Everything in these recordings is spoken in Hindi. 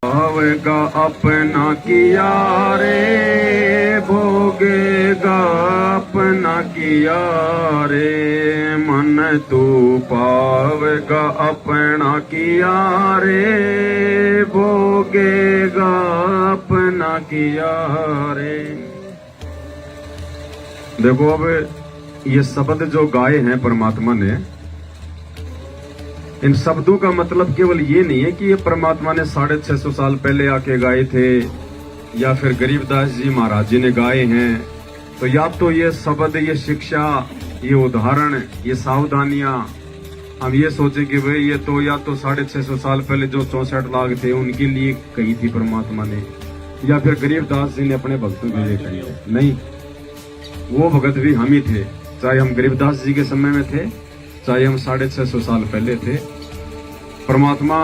पावेगा अपना किया रे, भोगेगा अपना किया रे, मन तू पावेगा अपना किया रे, भोगेगा अपना किया रे। देखो अब ये शब्द जो गाए हैं परमात्मा ने, इन शब्दों का मतलब केवल ये नहीं है कि ये परमात्मा ने 650 साल पहले आके गाए थे या फिर गरीबदास जी महाराज जी ने गाए हैं। तो या तो ये शब्द, ये शिक्षा, ये उदाहरण, ये सावधानियां हम ये सोचे कि भाई ये तो या तो 650 साल पहले जो 64 लाख थे उनके लिए कही थी परमात्मा ने, या फिर गरीबदास जी ने अपने भक्तों के लिए कही है। नहीं, वो भगत भी हम ही थे, चाहे हम गरीबदास जी के समय में थे, चाहे हम 650 साल पहले थे। परमात्मा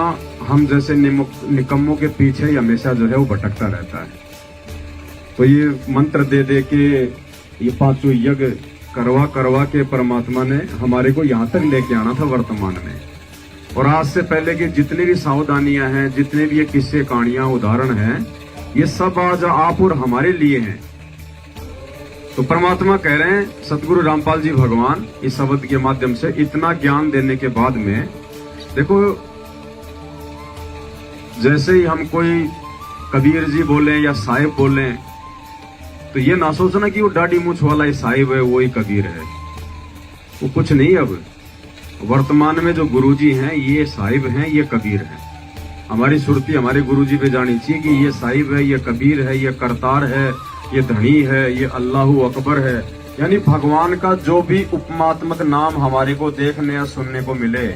हम जैसे निकम्मों के पीछे हमेशा जो है वो भटकता रहता है। तो ये मंत्र दे दे के, ये पांचों यज्ञ करवा करवा के परमात्मा ने हमारे को यहाँ तक लेके आना था वर्तमान में। और आज से पहले की जितनी भी सावधानियां हैं, जितने भी ये किस्से, कहानियां, उदाहरण हैं, ये सब आज आप और हमारे लिए हैं। तो परमात्मा कह रहे हैं, सतगुरु रामपाल जी भगवान इस शब्द के माध्यम से इतना ज्ञान देने के बाद में, देखो जैसे ही हम कोई कबीर जी बोले या साहिब बोले तो ये ना सोचना कि वो दाढ़ी मूछ वाला ही साहिब है, वो ही कबीर है, वो कुछ नहीं। अब वर्तमान में जो गुरुजी हैं ये साहिब हैं, ये कबीर हैं। हमारी सुरती हमारे गुरुजी पे जानी चाहिए कि ये साहिब है, ये कबीर है, ये करतार है, ये धनी है, ये अल्लाहू अकबर है। यानी भगवान का जो भी उपमात्मक नाम हमारे को देखने या सुनने को मिले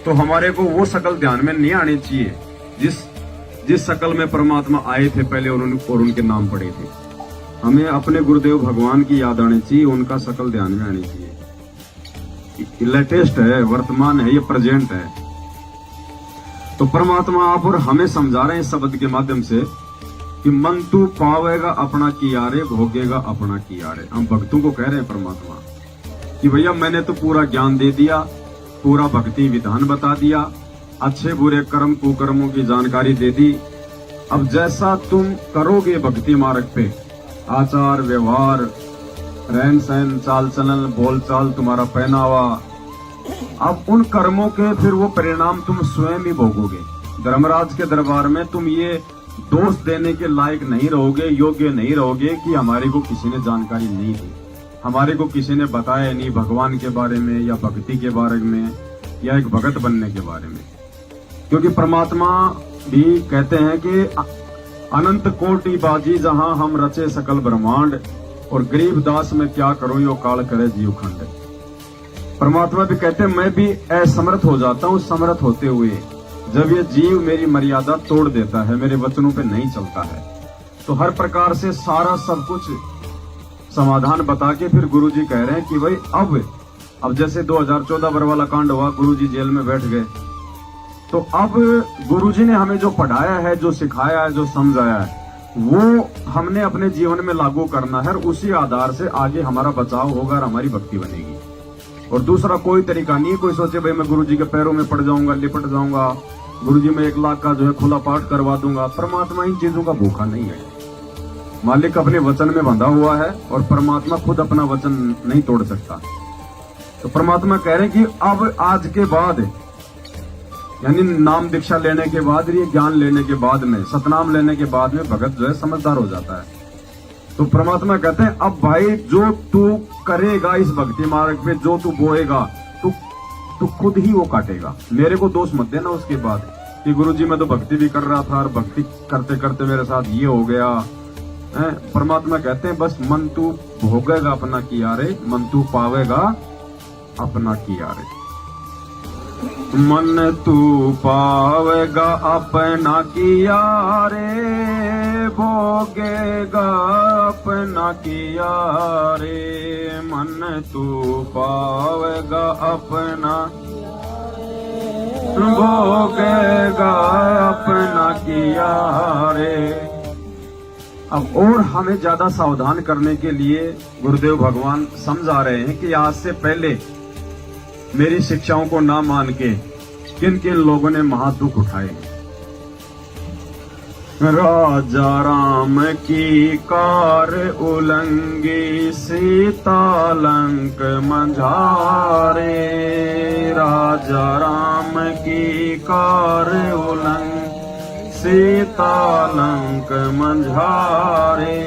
तो हमारे को वो शकल ध्यान में नहीं आनी चाहिए जिस शकल में परमात्मा आए थे पहले और उनके नाम पड़े थे। हमें अपने गुरुदेव भगवान की याद आनी चाहिए, उनका शकल ध्यान में आनी चाहिए। लेटेस्ट है, वर्तमान है, ये प्रेजेंट है। तो परमात्मा आप और हमें समझा रहे हैं इस शब्द के माध्यम से कि मन तू पावेगा अपना किया रे, भोगेगा अपना किया रे। हम भक्तों को कह रहे हैं परमात्मा कि भैया मैंने तो पूरा ज्ञान दे दिया, पूरा भक्ति विधान बता दिया, अच्छे बुरे कर्म कुकर्मों की जानकारी दे दी। अब जैसा तुम करोगे भक्ति मार्ग पे, आचार व्यवहार, रहन सहन, चाल चलन, बोल चाल, तुम्हारा पहनावा, अब उन कर्मों के फिर वो परिणाम तुम स्वयं ही भोगोगे। धर्मराज के दरबार में तुम ये दोष देने के लायक नहीं रहोगे, योग्य नहीं रहोगे कि हमारे को किसी ने जानकारी नहीं दी, हमारे को किसी ने बताया नहीं भगवान के बारे में या भक्ति के बारे में या एक भगत बनने के बारे में। क्योंकि परमात्मा भी कहते हैं कि अनंत कोटि बाजी जहां हम रचे सकल ब्रह्मांड, और गरीब दास में क्या करूं यो काल करे जीव खंड। परमात्मा भी कहते हैं मैं भी असमर्थ हो जाता हूं, समर्थ होते हुए जब ये जीव मेरी मर्यादा तोड़ देता है, मेरे वचनों पे नहीं चलता है। तो हर प्रकार से सारा सब कुछ समाधान बता के फिर गुरुजी कह रहे हैं कि भाई अब जैसे 2014 वाला कांड हुआ, गुरुजी जेल में बैठ गए, तो अब गुरुजी ने हमें जो पढ़ाया है, जो सिखाया है, जो समझाया है, वो हमने अपने जीवन में लागू करना है और उसी आधार से आगे हमारा बचाव होगा और हमारी भक्ति बनेगी। और दूसरा कोई तरीका नहीं है। कोई सोचे भाई मैं गुरुजी के पैरों में पड़ जाऊंगा, लिपट जाऊंगा, गुरुजी में 1 लाख का जो है खुला पाठ करवा दूंगा। परमात्मा इन चीजों का भूखा नहीं है। मालिक अपने वचन में बंधा हुआ है और परमात्मा खुद अपना वचन नहीं तोड़ सकता। तो परमात्मा कह रहे हैं कि अब आज के बाद, यानी नाम दीक्षा लेने के बाद, ये ज्ञान लेने के बाद में, सतनाम लेने के बाद में भगत जो है समझदार हो जाता है। तो परमात्मा कहते हैं अब भाई जो तू करेगा इस भक्ति मार्ग पे, जो तू बोएगा तू खुद ही वो काटेगा। मेरे को दोष मत देना उसके बाद कि गुरुजी मैं तो भक्ति भी कर रहा था और भक्ति करते करते मेरे साथ ये हो गया है। परमात्मा कहते हैं बस मन तू भोगेगा अपना किया रे, मन तू पावेगा अपना किया रे। मन तू पावेगा अपना किया रे, भोगेगा अपना किया रे। मन तू पावेगा अपना, भोगेगा अपना किया रे। अब और हमें ज्यादा सावधान करने के लिए गुरुदेव भगवान समझा रहे हैं कि आज से पहले मेरी शिक्षाओं को ना मान के किन किन लोगों ने महादुख उठाए। राजा राम की कार उलंगी सीता लंक मंझारे। राजा राम की कार उलंग सीता लंक मंझारे।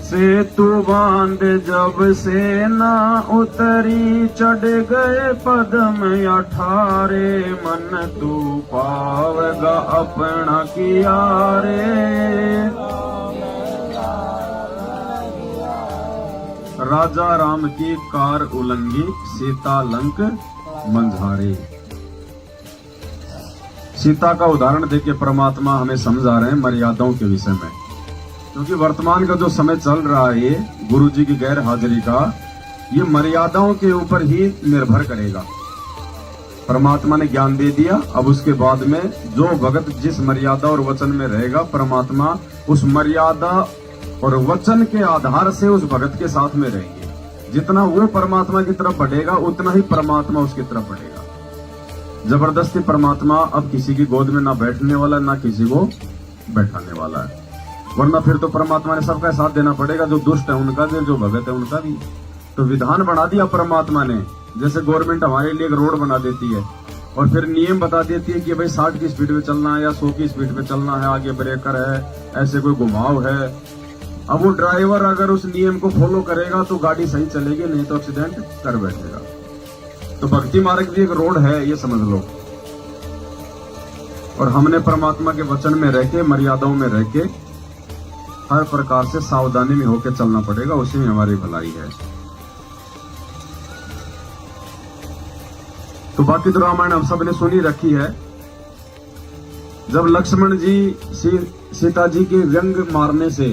सेतु बांध जब सेना उतरी चढ़ गए पदम 18। मन तू पावेगा अपना किया रे। राजा राम की कार उलंगी सीता लंक मंझारे। सीता का उदाहरण देके परमात्मा हमें समझा रहे हैं मर्यादाओं के विषय में, क्योंकि वर्तमान का जो समय चल रहा है गुरु जी की गैर हाजिरी का, ये मर्यादाओं के ऊपर ही निर्भर करेगा। परमात्मा ने ज्ञान दे दिया, अब उसके बाद में जो भगत जिस मर्यादा और वचन में रहेगा, परमात्मा उस मर्यादा और वचन के आधार से उस भगत के साथ में रहेंगे। जितना वो परमात्मा की तरफ बढ़ेगा उतना ही परमात्मा उसकी तरफ बढ़ेगा। जबरदस्ती परमात्मा अब किसी की गोद में ना बैठने वाला, ना किसी को बैठाने वाला है, वरना फिर तो परमात्मा ने सबका साथ देना पड़ेगा, जो दुष्ट है उनका भी, जो भगत है उनका भी। तो विधान बना दिया परमात्मा ने, जैसे गवर्नमेंट हमारे लिए एक रोड बना देती है और फिर नियम बता देती है कि भाई 60 की स्पीड पे चलना है या 100 की स्पीड पे चलना है, आगे ब्रेकर है, ऐसे कोई घुमाव है। अब वो ड्राइवर अगर उस नियम को फॉलो करेगा तो गाड़ी सही चलेगी, नहीं तो एक्सीडेंट कर बैठेगा। तो भक्ति मार्ग भी एक रोड है, ये समझ लो। और हमने परमात्मा के वचन में रह के, मर्यादाओं में रह के, हर प्रकार से सावधानी में होकर चलना पड़ेगा, उसी में हमारी भलाई है। तो बाकी तो रामायण हम सब ने सुनी रखी है। जब लक्ष्मण जी सीता जी के व्यंग मारने से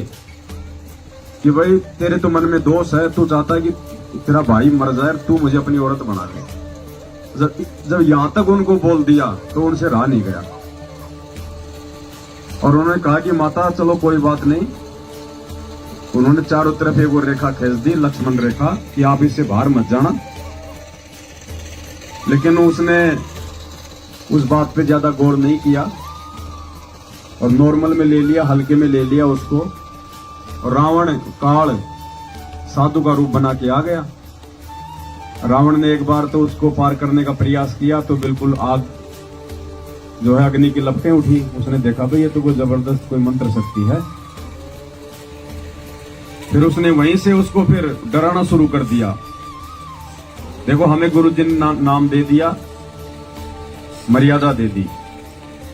कि भाई तेरे तो मन में दोष है, तू चाहता है कि तेरा भाई मर जाए, तू मुझे अपनी औरत बना ले, जब यहां तक उनको बोल दिया तो उनसे रहा नहीं गया और उन्होंने कहा कि माता चलो कोई बात नहीं। उन्होंने चारों तरफ एक और रेखा खींच दी, लक्ष्मण रेखा, कि आप इससे बाहर मत जाना। लेकिन उसने उस बात पे ज्यादा गौर नहीं किया और नॉर्मल में ले लिया, हल्के में ले लिया उसको। और रावण काल साधु का रूप बना के आ गया। रावण ने एक बार तो उसको पार करने का प्रयास किया तो बिल्कुल आग जो है अग्नि की लपटें उठी। उसने देखा भाई ये तो कोई जबरदस्त कोई मंत्र शक्ति है। फिर उसने वहीं से उसको फिर डराना शुरू कर दिया। देखो हमें गुरु जी ने नाम दे दिया, मर्यादा दे दी।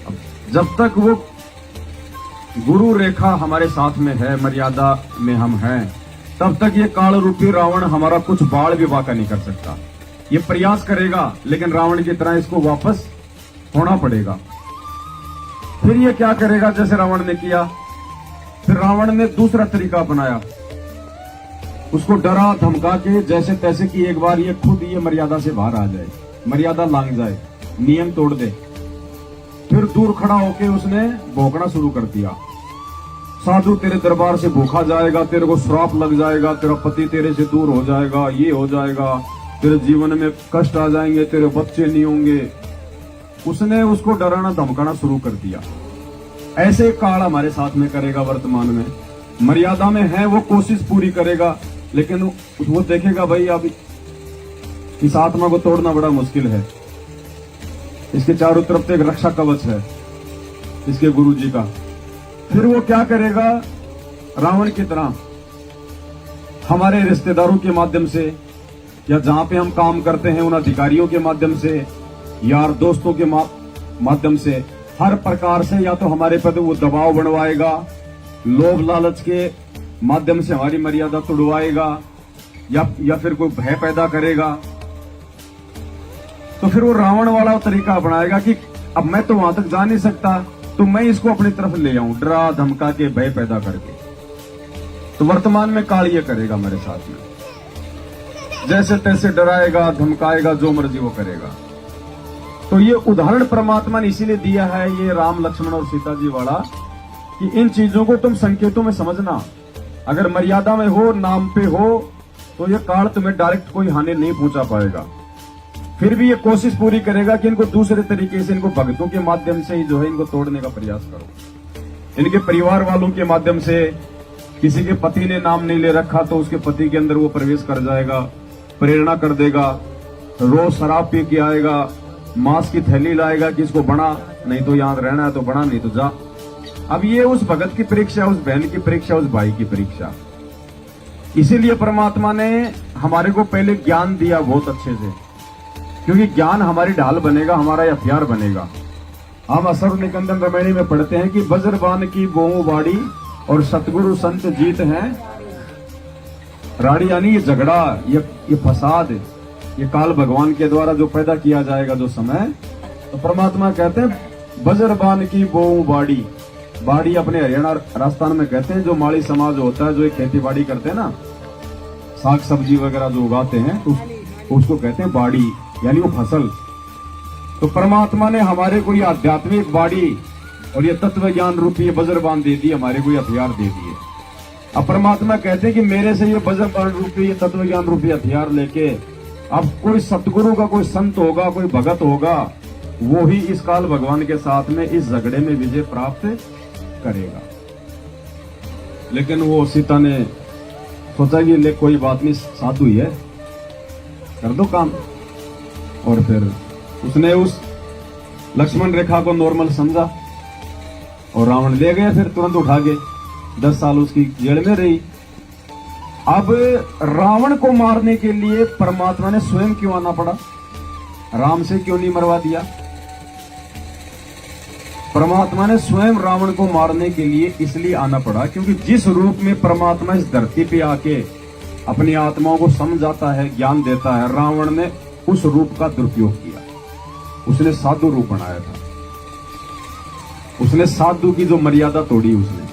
अब जब तक वो गुरु रेखा हमारे साथ में है, मर्यादा में हम हैं, तब तक ये काल रूपी रावण हमारा कुछ बाढ़ भी वाका नहीं कर सकता। ये प्रयास करेगा लेकिन रावण की तरह इसको वापस होना पड़ेगा। फिर ये क्या करेगा, जैसे रावण ने किया, फिर रावण ने दूसरा तरीका अपनाया, उसको डरा धमका के जैसे तैसे कि एक बार ये खुद ये मर्यादा से बाहर आ जाए, मर्यादा लांघ जाए, नियम तोड़ दे। फिर दूर खड़ा होके उसने भौंकना शुरू कर दिया, साधु तेरे दरबार से भूखा जाएगा, तेरे को श्राप लग जाएगा, तेरा पति तेरे से दूर हो जाएगा, ये हो जाएगा, तेरे जीवन में कष्ट आ जाएंगे, तेरे बच्चे नहीं होंगे। उसने उसको डराना धमकाना शुरू कर दिया। ऐसे काल हमारे साथ में करेगा वर्तमान में। मर्यादा में है वो कोशिश पूरी करेगा, लेकिन वो देखेगा भाई अब इस आत्मा को तोड़ना बड़ा मुश्किल है। इसके चारों तरफ से एक रक्षा कवच है इसके गुरु जी का। फिर वो क्या करेगा, रावण की तरह हमारे रिश्तेदारों के माध्यम से या जहां पे हम काम करते हैं उन अधिकारियों के माध्यम से, यार दोस्तों के माध्यम से, हर प्रकार से या तो हमारे पर वो दबाव बनवाएगा, लोभ लालच के माध्यम से हमारी मर्यादा तोड़वाएगा, या फिर कोई भय पैदा करेगा। तो फिर वो रावण वाला तरीका अपनाएगा कि अब मैं तो वहां तक जा नहीं सकता, तो मैं इसको अपनी तरफ ले आऊं, डरा धमका के भय पैदा करके। तो वर्तमान में काल ये करेगा मेरे साथ में, जैसे तैसे डराएगा धमकाएगा, जो मर्जी वो करेगा। तो ये उदाहरण परमात्मा ने इसीलिए दिया है, ये राम लक्ष्मण और सीता जी वाला, कि इन चीजों को तुम संकेतों में समझना। अगर मर्यादा में हो, नाम पे हो, तो ये काल तुम्हें डायरेक्ट कोई हानि नहीं पहुंचा पाएगा। फिर भी ये कोशिश पूरी करेगा कि इनको दूसरे तरीके से, इनको भक्तों के माध्यम से ही जो है इनको तोड़ने का प्रयास करो। इनके परिवार वालों के माध्यम से, किसी के पति ने नाम नहीं ले रखा तो उसके पति के अंदर वो प्रवेश कर जाएगा, प्रेरणा कर देगा, रोज शराब पी के आएगा, मांस की थैली लाएगा कि इसको बना, नहीं तो यहां रहना है तो बना, नहीं तो जा। अब ये उस भगत की परीक्षा, उस बहन की परीक्षा, उस भाई की परीक्षा। इसीलिए परमात्मा ने हमारे को पहले ज्ञान दिया बहुत अच्छे से, क्योंकि ज्ञान हमारी ढाल बनेगा, हमारा हथियार बनेगा। हम असर निकंदन रामायणी में पढ़ते हैं कि वज्रबाण की बोऊ बाड़ी और सतगुरु संत जीत हैं राड़ी, यानी ये झगड़ा, ये फसाद, ये काल भगवान के द्वारा जो पैदा किया जाएगा जो समय, तो परमात्मा कहते हैं वज्रबाण की बोऊ बाड़ी। बाड़ी अपने हरियाणा राजस्थान में कहते हैं, जो माली समाज होता है, जो एक खेती बाड़ी करते हैं ना, साग सब्जी वगैरह जो उगाते हैं, उसको कहते हैं बाड़ी, यानी वो फसल। तो परमात्मा ने हमारे को ये आध्यात्मिक बाड़ी और ये तत्व ज्ञान रूपी ये वज्रबाण दे दी, हमारे को ये हथियार दे दिए। अब परमात्मा कहते हैं कि मेरे से ये वज्रबाण रूपी, ये तत्व ज्ञान रूपी हथियार लेके अब कोई सतगुरु का कोई संत होगा, कोई भगत होगा, वो ही इस काल भगवान के साथ में इस झगड़े में विजय प्राप्त करेगा। लेकिन वो सीता ने सोचा कि ले कोई बात नहीं, साधु ही है, कर दो काम। और फिर उसने उस लक्ष्मण रेखा को नॉर्मल समझा और रावण ले गया, फिर तुरंत उठा के 10 साल उसकी जेल में रही। अब रावण को मारने के लिए परमात्मा ने स्वयं क्यों आना पड़ा? राम से क्यों नहीं मरवा दिया? परमात्मा ने स्वयं रावण को मारने के लिए इसलिए आना पड़ा क्योंकि जिस रूप में परमात्मा इस धरती पे आके अपनी आत्माओं को समझाता है, ज्ञान देता है, रावण ने उस रूप का दुरुपयोग किया। उसने साधु रूप बनाया था, उसने साधु की जो मर्यादा तोड़ी उसने,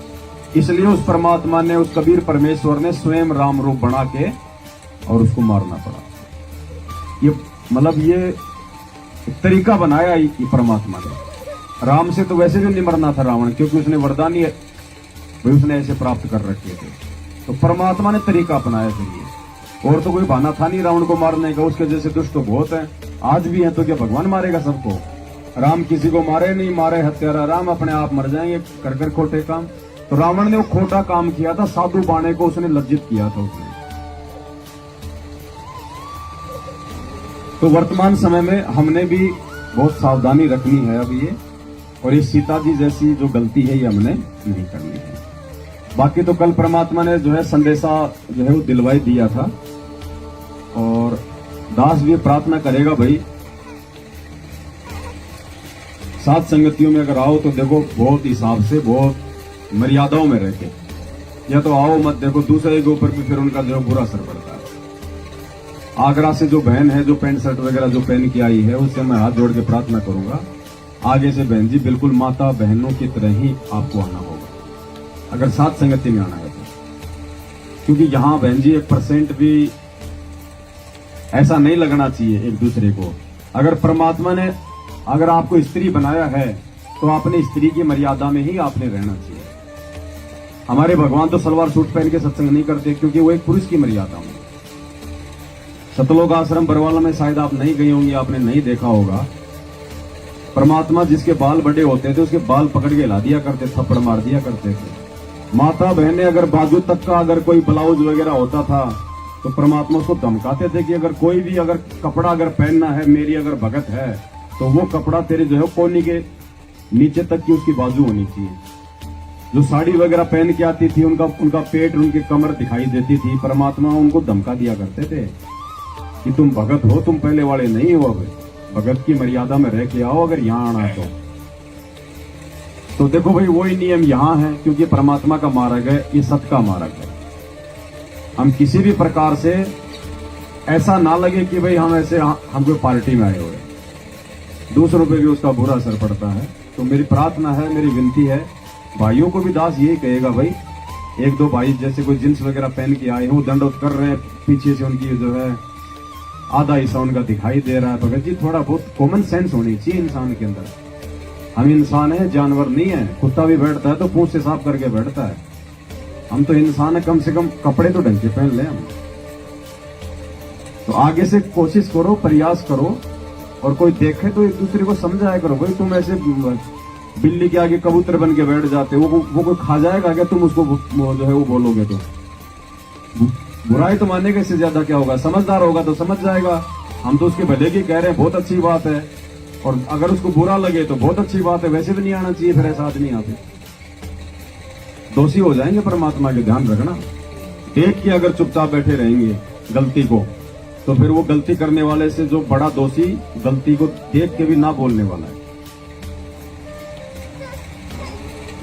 इसलिए उस परमात्मा ने, उस कबीर परमेश्वर ने स्वयं राम रूप बना के और उसको मारना पड़ा। ये मतलब ये तरीका बनाया ये परमात्मा ने। राम से तो वैसे भी नहीं मरना था रावण, क्योंकि उसने वरदान ही भाई उसने ऐसे प्राप्त कर रखे थे। तो परमात्मा ने तरीका अपनाया फिर ये, और तो कोई बहाना था नहीं रावण को मारने का। उसके जैसे दुष्ट तो बहुत हैं, आज भी हैं, तो क्या भगवान मारेगा सबको? राम किसी को मारे नहीं, मारे हत्यारा राम, अपने आप मर जाएंगे कर कर खोटे काम। तो रावण ने वो खोटा काम किया था, साधु बाणे को उसने लज्जित किया था उसने। तो वर्तमान समय में हमने भी बहुत सावधानी रखनी है अब ये, और ये सीता जी जैसी जो गलती है ये हमने नहीं करनी है। बाकी तो कल परमात्मा ने जो है संदेशा जो है वो दिलवाई दिया था, और दास भी प्रार्थना करेगा भाई साथ संगतियों में अगर आओ तो देखो बहुत हिसाब से, बहुत मर्यादाओं में रह के, या तो आओ मत, देखो दूसरे के ऊपर भी फिर उनका जो बुरा असर पड़ता है। आगरा से जो बहन है जो पैंट शर्ट वगैरह जो पहन के आई है, उससे मैं हाथ जोड़ के प्रार्थना करूंगा, आगे से बहन जी बिल्कुल माता बहनों की तरह ही आपको आना होगा, अगर साथ संगति में आना है तो। क्योंकि यहाँ बहन जी 1% भी ऐसा नहीं लगना चाहिए एक दूसरे को। अगर परमात्मा ने अगर आपको स्त्री बनाया है तो आपने स्त्री की मर्यादा में ही आपने रहना चाहिए। हमारे भगवान तो सलवार सूट पहन के सत्संग नहीं करते, क्योंकि वो एक पुरुष की मर्यादा में। सतलोक आश्रम बरवाला में शायद आप नहीं गई होंगी, आपने नहीं देखा होगा। परमात्मा जिसके बाल बड़े होते थे उसके बाल पकड़ के ला दिया करते, थप्पड़ मार दिया करते थे। माता बहने अगर बाजू तक का अगर कोई ब्लाउज वगैरह होता था तो परमात्मा उसको धमकाते थे कि अगर कोई भी अगर कपड़ा अगर पहनना है, मेरी अगर भगत है, तो वो कपड़ा तेरे जो है कोनी के नीचे तक की उसकी बाजू होनी चाहिए। जो साड़ी वगैरह पहन के आती थी उनका पेट, उनकी कमर दिखाई देती थी। परमात्मा उनको धमका दिया करते थे कि तुम भगत हो, तुम पहले वाले नहीं हो, अब भगत की मर्यादा में रह के आओ अगर यहाँ आना है तो देखो भाई वही नियम यहाँ है, क्योंकि परमात्मा का मार्ग है, ये सत का मार्ग है। हम किसी भी प्रकार से ऐसा ना लगे कि भाई हम ऐसे हम कोई पार्टी में आए हुए, दूसरों पे भी उसका बुरा असर पड़ता है। तो मेरी प्रार्थना है, मेरी विनती है, भाइयों को भी दास यही कहेगा भाई, एक दो भाई जैसे कोई जींस वगैरह पहन के आए हों, दंडवत कर रहे हैं, पीछे से उनकी जो है आधा हिस्सा उनका दिखाई दे रहा है, भगत जी थोड़ा बहुत कॉमन सेंस होनी चाहिए इंसान के अंदर। हम इंसान है, जानवर नहीं है। कुत्ता भी बैठता है तो पूंछ से साफ करके बैठता है, हम तो इंसान है, कम से कम कपड़े तो ढंग के पहन ले हम। तो आगे से कोशिश करो, प्रयास करो, और कोई देखे तो एक दूसरे को समझाया करो, भाई तुम ऐसे बिल्ली के आगे कबूतर बन के बैठ जाते, वो कोई खा जाएगा क्या? तुम उसको जो है वो बोलोगे तो बुराई तो मानने के इससे ज्यादा क्या होगा? समझदार होगा तो समझ जाएगा, हम तो उसके भले की कह रहे हैं, बहुत अच्छी बात है। और अगर उसको बुरा लगे तो बहुत अच्छी बात है, वैसे भी नहीं आना चाहिए, फिर ऐसा आदमी आते दोषी हो जाएंगे परमात्मा के। ध्यान रखना, देख के अगर चुपचाप बैठे रहेंगे गलती को, तो फिर वो गलती करने वाले से जो बड़ा दोषी गलती को देख के भी ना बोलने वाला है।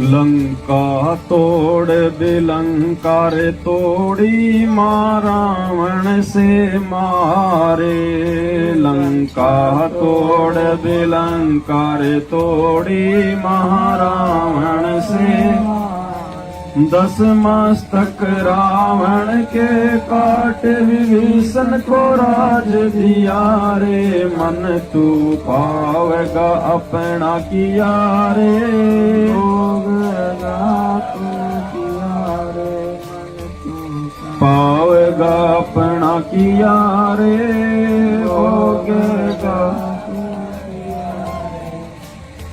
लंका तोड़ बिलंकार तोड़ी रावण से मारे, लंका तोड़ बिलंकार तोड़ी रावण से, 10 मस्तक रावण के काट विभीषण को राज दिया रे, मन तू पावेगा अपना किया रे, पावेगा अपना किया रे, होगा।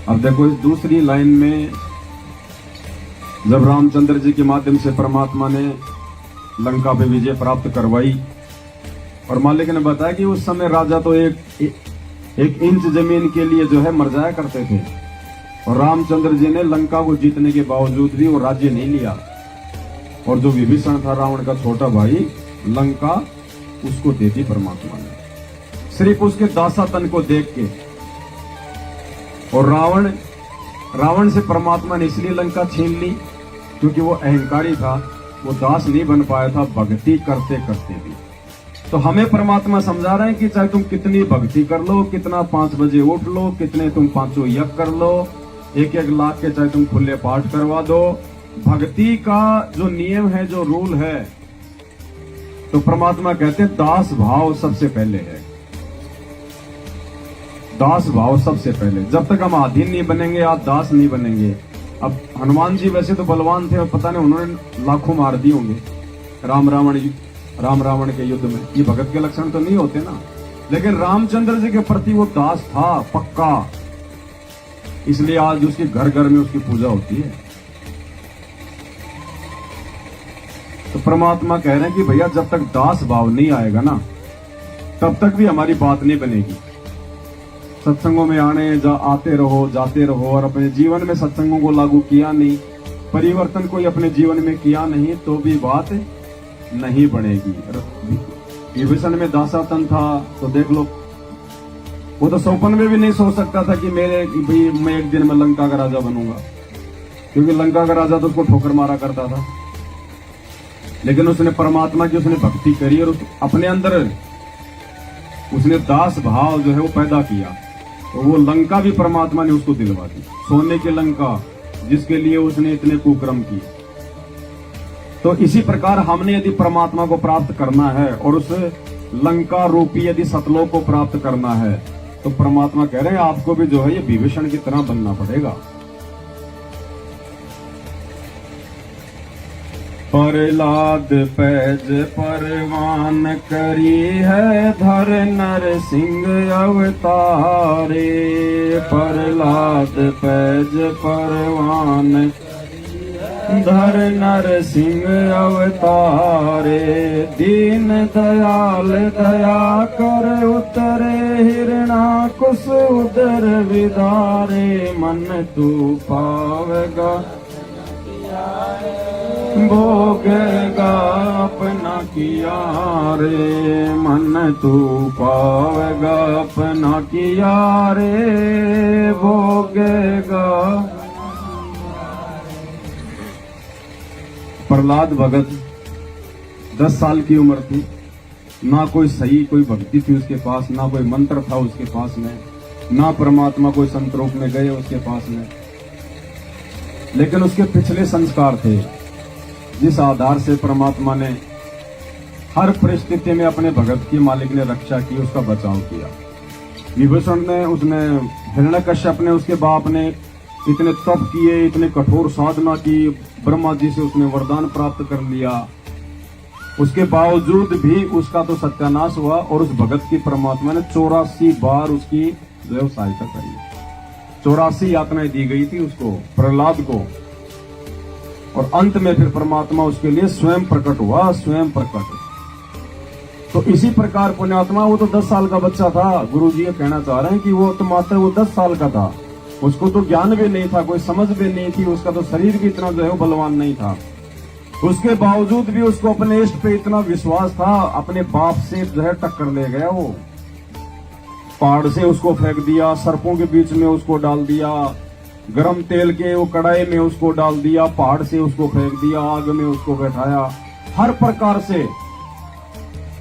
अब देखो इस दूसरी लाइन में, जब रामचंद्र जी के माध्यम से परमात्मा ने लंका पे विजय प्राप्त करवाई, और मालिक ने बताया कि उस समय राजा तो एक इंच जमीन के लिए जो है मर जाया करते थे, और रामचंद्र जी ने लंका को जीतने के बावजूद भी वो राज्य नहीं लिया, और जो विभीषण था रावण का छोटा भाई, लंका उसको दे दी परमात्मा ने, सिर्फ उसके दासातन को देख के। और रावण से परमात्मा ने इसलिए लंका छीन ली क्योंकि वो अहंकारी था, वो दास नहीं बन पाया था भक्ति करते करते भी। तो हमें परमात्मा समझा रहे हैं कि चाहे तुम कितनी भक्ति कर लो, कितना 5 बजे उठ लो, कितने तुम 500 यज्ञ कर लो, 1-1 लाख के चाहे तुम खुले पाठ करवा दो, भक्ति का जो नियम है, जो रूल है, तो परमात्मा कहते हैं दास भाव सबसे पहले है। दास भाव सबसे पहले। जब तक हम अधीन नहीं बनेंगे, आप दास नहीं बनेंगे। अब हनुमान जी वैसे तो बलवान थे, और पता नहीं उन्होंने लाखों मार दिए होंगे राम रावण के युद्ध में, ये भगत के लक्षण तो नहीं होते ना। लेकिन रामचंद्र जी के प्रति वो दास था पक्का, इसलिए आज उसके घर घर में उसकी पूजा होती है। तो परमात्मा कह रहे हैं कि भैया जब तक दास भाव नहीं आएगा ना, तब तक भी हमारी बात नहीं बनेगी। सत्संगों में आते रहो, जाते रहो, और अपने जीवन में सत्संगों को लागू किया नहीं, परिवर्तन कोई अपने जीवन में किया नहीं, तो भी बात नहीं बनेगी। विभीषण में दासातन था, तो देख लो, वो तो सपन में भी नहीं सोच सकता था कि मैं एक दिन में लंका का राजा बनूंगा, क्योंकि लंका का राजा तो उसको ठोकर मारा करता था। लेकिन उसने परमात्मा की उसने भक्ति करी, और अपने अंदर उसने दास भाव जो है वो पैदा किया, तो वो लंका भी परमात्मा ने उसको दिलवा दी, सोने की लंका, जिसके लिए उसने इतने कुकर्म किए। तो इसी प्रकार हमने यदि परमात्मा को प्राप्त करना है, और उस लंका रूपी यदि सतलोक को प्राप्त करना है, तो परमात्मा कह रहे हैं आपको भी जो है ये विभीषण की तरह बनना पड़ेगा। प्रहलाद पैज परवान करी है, धर नर सिंह अवतारे, प्रहलाद पैज परवान धर नर सिंह अवतारे, दीन दयाल दया कर उतरे, हिरणाकुश उदर विदारे, मन तू पावेगा भोगेगा अपना किया रे, मन तू पावेगा अपना किया रे, भोगेगा। प्रहलाद भगत 10 साल की उम्र थी, ना कोई सही कोई भक्ति थी उसके पास, ना कोई मंत्र था उसके पास में, ना परमात्मा कोई संत रूप में गए उसके पास में। लेकिन उसके पिछले संस्कार थे, जिस आधार से परमात्मा ने हर परिस्थिति में अपने भगत की मालिक ने रक्षा की, उसका बचाव किया। विभीषण ने, उसने हिरण्यकश्यप ने, उसके बाप ने इतने तप किए, इतने कठोर साधना की, ब्रह्मा जी से उसने वरदान प्राप्त कर लिया, उसके बावजूद भी उसका तो सत्यानाश हुआ, और उस भगत की परमात्मा ने 84 बार उसकी जो है सहायता करी। 84 यातनाएं दी गई थी उसको, प्रहलाद को। और अंत में फिर परमात्मा उसके लिए स्वयं प्रकट हुआ, स्वयं प्रकट। तो इसी प्रकार पुण्यात्मा, वो तो 10 साल का बच्चा था। गुरु जी ये कहना चाह रहे हैं कि वो तो मात्र वो 10 साल का था, उसको तो ज्ञान भी नहीं था, कोई समझ भी नहीं थी, उसका तो शरीर भी इतना जो है वो बलवान नहीं था। उसके बावजूद भी उसको अपने इष्ट पे इतना विश्वास था, अपने बाप से जो है टक्कर ले गया। वो पहाड़ से उसको फेंक दिया, सर्पों के बीच में उसको डाल दिया, गरम तेल के वो कढ़ाई में उसको डाल दिया, पहाड़ से उसको फेंक दिया, आग में उसको बैठाया, हर प्रकार से।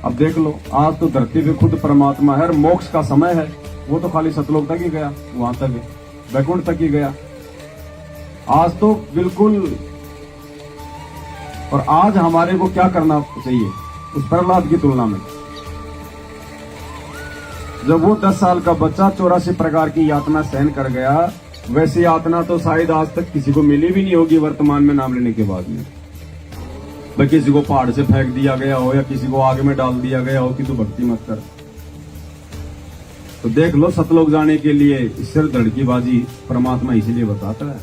अब देख लो, आज तो धरती पे खुद परमात्मा है, मोक्ष का समय है। वो तो खाली सतलोक तक ही गया, वहां तक वैकुंठ तक ही गया। आज तो बिल्कुल। और आज हमारे को क्या करना चाहिए उस प्रहलाद की तुलना में? जब वो 10 साल का बच्चा 84 प्रकार की यातना सहन कर गया, वैसी यातना तो शायद आज तक किसी को मिली भी नहीं होगी वर्तमान में नाम लेने के बाद में। भाई किसी को पहाड़ से फेंक दिया गया हो या किसी को आग में डाल दिया गया हो कि तू भक्ति मत कर। तो देख लो, सतलोक जाने के लिए सिर धड़की बाजी परमात्मा इसीलिए बताता है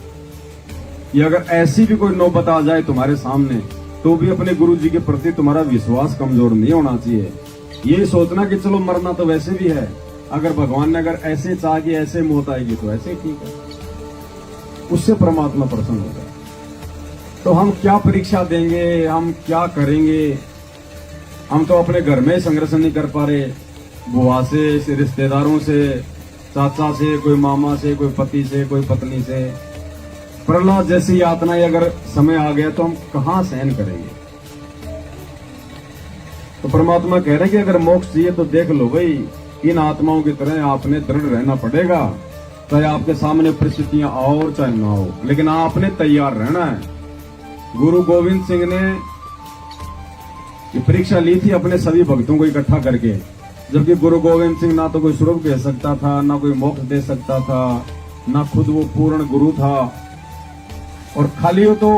कि अगर ऐसी भी कोई नौबत आ जाए तुम्हारे सामने, तो भी अपने गुरु जी के प्रति तुम्हारा विश्वास कमजोर नहीं होना चाहिए। ये सोचना कि चलो मरना तो वैसे भी है, अगर भगवान ने अगर ऐसे चाह के ऐसे मौत आएगी तो ऐसे ही ठीक है, उससे परमात्मा प्रसन्न हो जाए। तो हम क्या परीक्षा देंगे, हम क्या करेंगे? हम तो अपने घर में संघर्ष नहीं कर पा रहे, बुआ से, रिश्तेदारों से, चाचा से, कोई मामा से, कोई पति से, कोई पत्नी से। प्रहलाद जैसी यातनाएं अगर समय आ गया तो हम कहां सहन करेंगे? तो परमात्मा कह रहे हैं कि अगर मोक्ष चाहिए तो देख लो भाई, इन आत्माओं की तरह आपने दृढ़ रहना पड़ेगा। चाहे आपके सामने परिस्थितियां आओ और चाहे ना हो, लेकिन आपने तैयार रहना है। गुरु गोविंद सिंह ने परीक्षा ली थी अपने सभी भक्तों को इकट्ठा करके, जबकि गुरु गोविंद सिंह ना तो कोई स्वरूप कह सकता था, ना कोई मोक्ष दे सकता था, ना खुद वो पूर्ण गुरु था। और खाली वो तो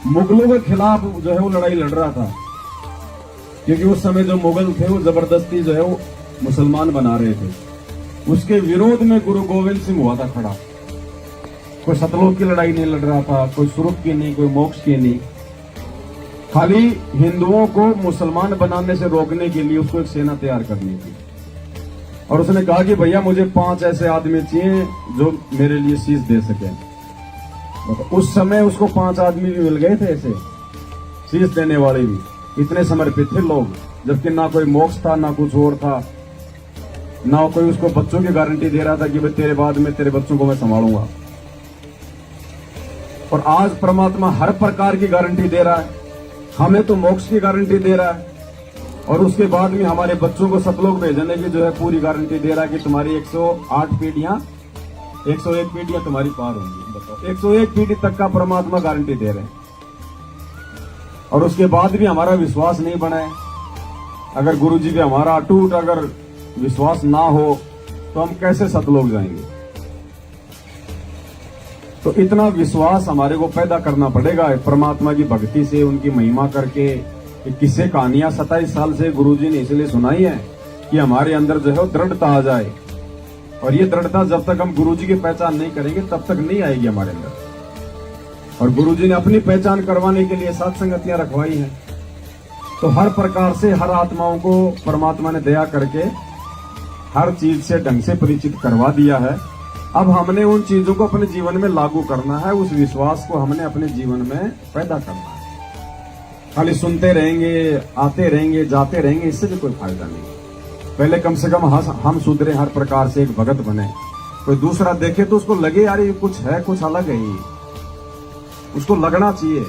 मुगलों के खिलाफ जो है वो लड़ाई लड़ रहा था, क्योंकि उस समय जो मुगल थे वो जबरदस्ती जो है वो मुसलमान बना रहे थे। उसके विरोध में गुरु गोविंद सिंह हुआ था खड़ा। कोई सतलोक की लड़ाई नहीं लड़ रहा था, कोई स्वरूप की नहीं, कोई मोक्ष की नहीं, खाली हिंदुओं को मुसलमान बनाने से रोकने के लिए उसको एक सेना तैयार करनी थी। और उसने कहा कि भैया मुझे 5 ऐसे आदमी चाहिए जो मेरे लिए शीश दे सके। तो उस समय उसको 5 आदमी भी मिल गए थे ऐसे शीश देने वाले भी, इतने समर्पित थे लोग, जबकि ना कोई मोक्ष था, ना कुछ और था, ना कोई उसको बच्चों की गारंटी दे रहा था कि भाई तेरे बाद में तेरे बच्चों को मैं संभालूंगा। और आज परमात्मा हर प्रकार की गारंटी दे रहा है, हमें तो मोक्ष की गारंटी दे रहा है, और उसके बाद में हमारे बच्चों को सतलोक भेजने की जो है पूरी गारंटी दे रहा है कि तुम्हारी 108 पीढ़ियां, 101 पीढ़ियां तुम्हारी पार होंगी। बताओ, 101 पीढ़ी तक का परमात्मा गारंटी दे रहे हैं। और उसके बाद भी हमारा विश्वास नहीं बना है। अगर गुरु जी पे हमारा अटूट अगर विश्वास ना हो तो हम कैसे सतलोक जाएंगे? तो इतना विश्वास हमारे को पैदा करना पड़ेगा परमात्मा की भक्ति से, उनकी महिमा करके। किस्से कहानियां 27 साल से गुरुजी ने इसलिए सुनाई है कि हमारे अंदर जो है दृढ़ता आ जाए। और ये दृढ़ता जब तक हम गुरुजी की पहचान नहीं करेंगे तब तक नहीं आएगी हमारे अंदर। और गुरुजी ने अपनी पहचान करवाने के लिए 7 संगतियां रखवाई हैं। तो हर प्रकार से हर आत्माओं को परमात्मा ने दया करके हर चीज से ढंग से परिचित करवा दिया है। अब हमने उन चीजों को अपने जीवन में लागू करना है, उस विश्वास को हमने अपने जीवन में पैदा करना है। खाली सुनते रहेंगे, आते रहेंगे, जाते रहेंगे, इससे भी कोई फायदा नहीं। पहले कम से कम हम सुधरे, हर प्रकार से एक भगत बने। कोई दूसरा देखे तो उसको लगे यार ये कुछ है, कुछ अलग है, ये उसको लगना चाहिए।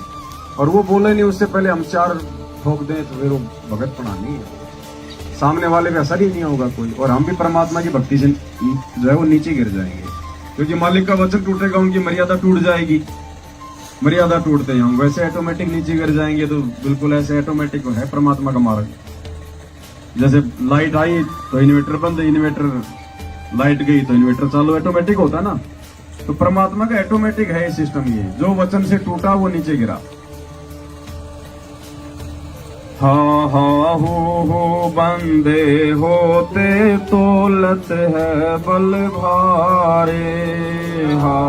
और वो बोले नहीं उससे पहले हम 4 ठोक दें तो फिर वो भगत पढ़ा नहीं है, सामने वाले पे असर ही नहीं होगा कोई। और हम भी परमात्मा की भक्ति से जो है वो नीचे गिर जाएंगे, क्योंकि मालिक का वचन टूटेगा, उनकी मर्यादा टूट जाएगी। मर्यादा टूटते हैं वैसे ऑटोमेटिक नीचे गिर जाएंगे। तो बिल्कुल ऐसे ऑटोमेटिक है परमात्मा का मार्ग। जैसे लाइट आई तो इन्वर्टर बंद, इन्वर्टर लाइट गई तो इन्वर्टर चालू, ऑटोमेटिक होता ना। तो परमात्मा का ऑटोमेटिक है ये सिस्टम। ये जो वचन से टूटा वो नीचे गिरा। हाँ हा हो बंदे होते तोलत है बल भारे, हा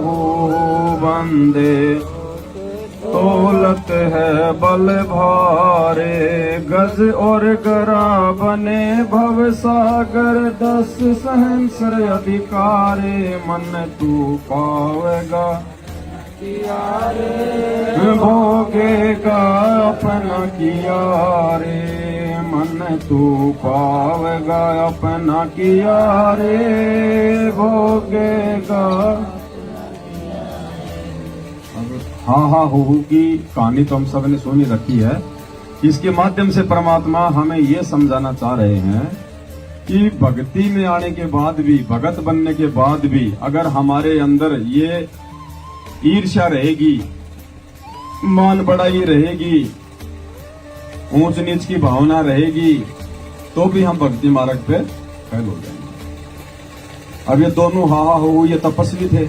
हो बंदे तोलत है बल भारे, गज और गरा बने भव सागर 10 सहस्र अधिकारे, मन तू पावेगा भोगेगा अपना किया रे, मन तू पावेगा अपना किया रे, भोगेगा। हाँ हो की कहानी तो हम सब ने सुनी रखी है। इसके माध्यम से परमात्मा हमें ये समझाना चाह रहे हैं कि भक्ति में आने के बाद भी, भगत बनने के बाद भी अगर हमारे अंदर ये ईर्ष्या रहेगी, मान बढ़ाई रहेगी, ऊंच नीच की भावना रहेगी, तो भी हम भक्ति मार्ग पे फेल हो जाएंगे। अब ये दोनों हा हो ये तपस्वी थे।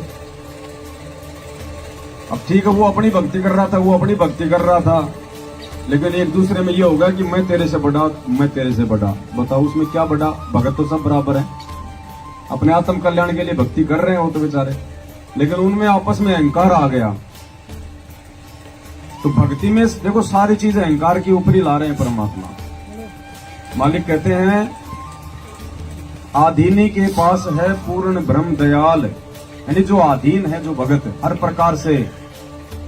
अब ठीक है, वो अपनी भक्ति कर रहा था, वो अपनी भक्ति कर रहा था, लेकिन एक दूसरे में ये होगा कि मैं तेरे से बड़ा, मैं तेरे से बड़ा। बताओ उसमें क्या बड़ा? भगत तो सब बराबर है, अपने आत्म कल्याण के लिए भक्ति कर रहे हैं वो तो बेचारे, लेकिन उनमें आपस में अहंकार आ गया। तो भक्ति में देखो सारी चीजें अहंकार के ऊपर ही ला रहे हैं परमात्मा। मालिक कहते हैं आधीनी के पास है पूर्ण ब्रह्म दयाल, यानी जो अधीन है, जो भगत हर प्रकार से,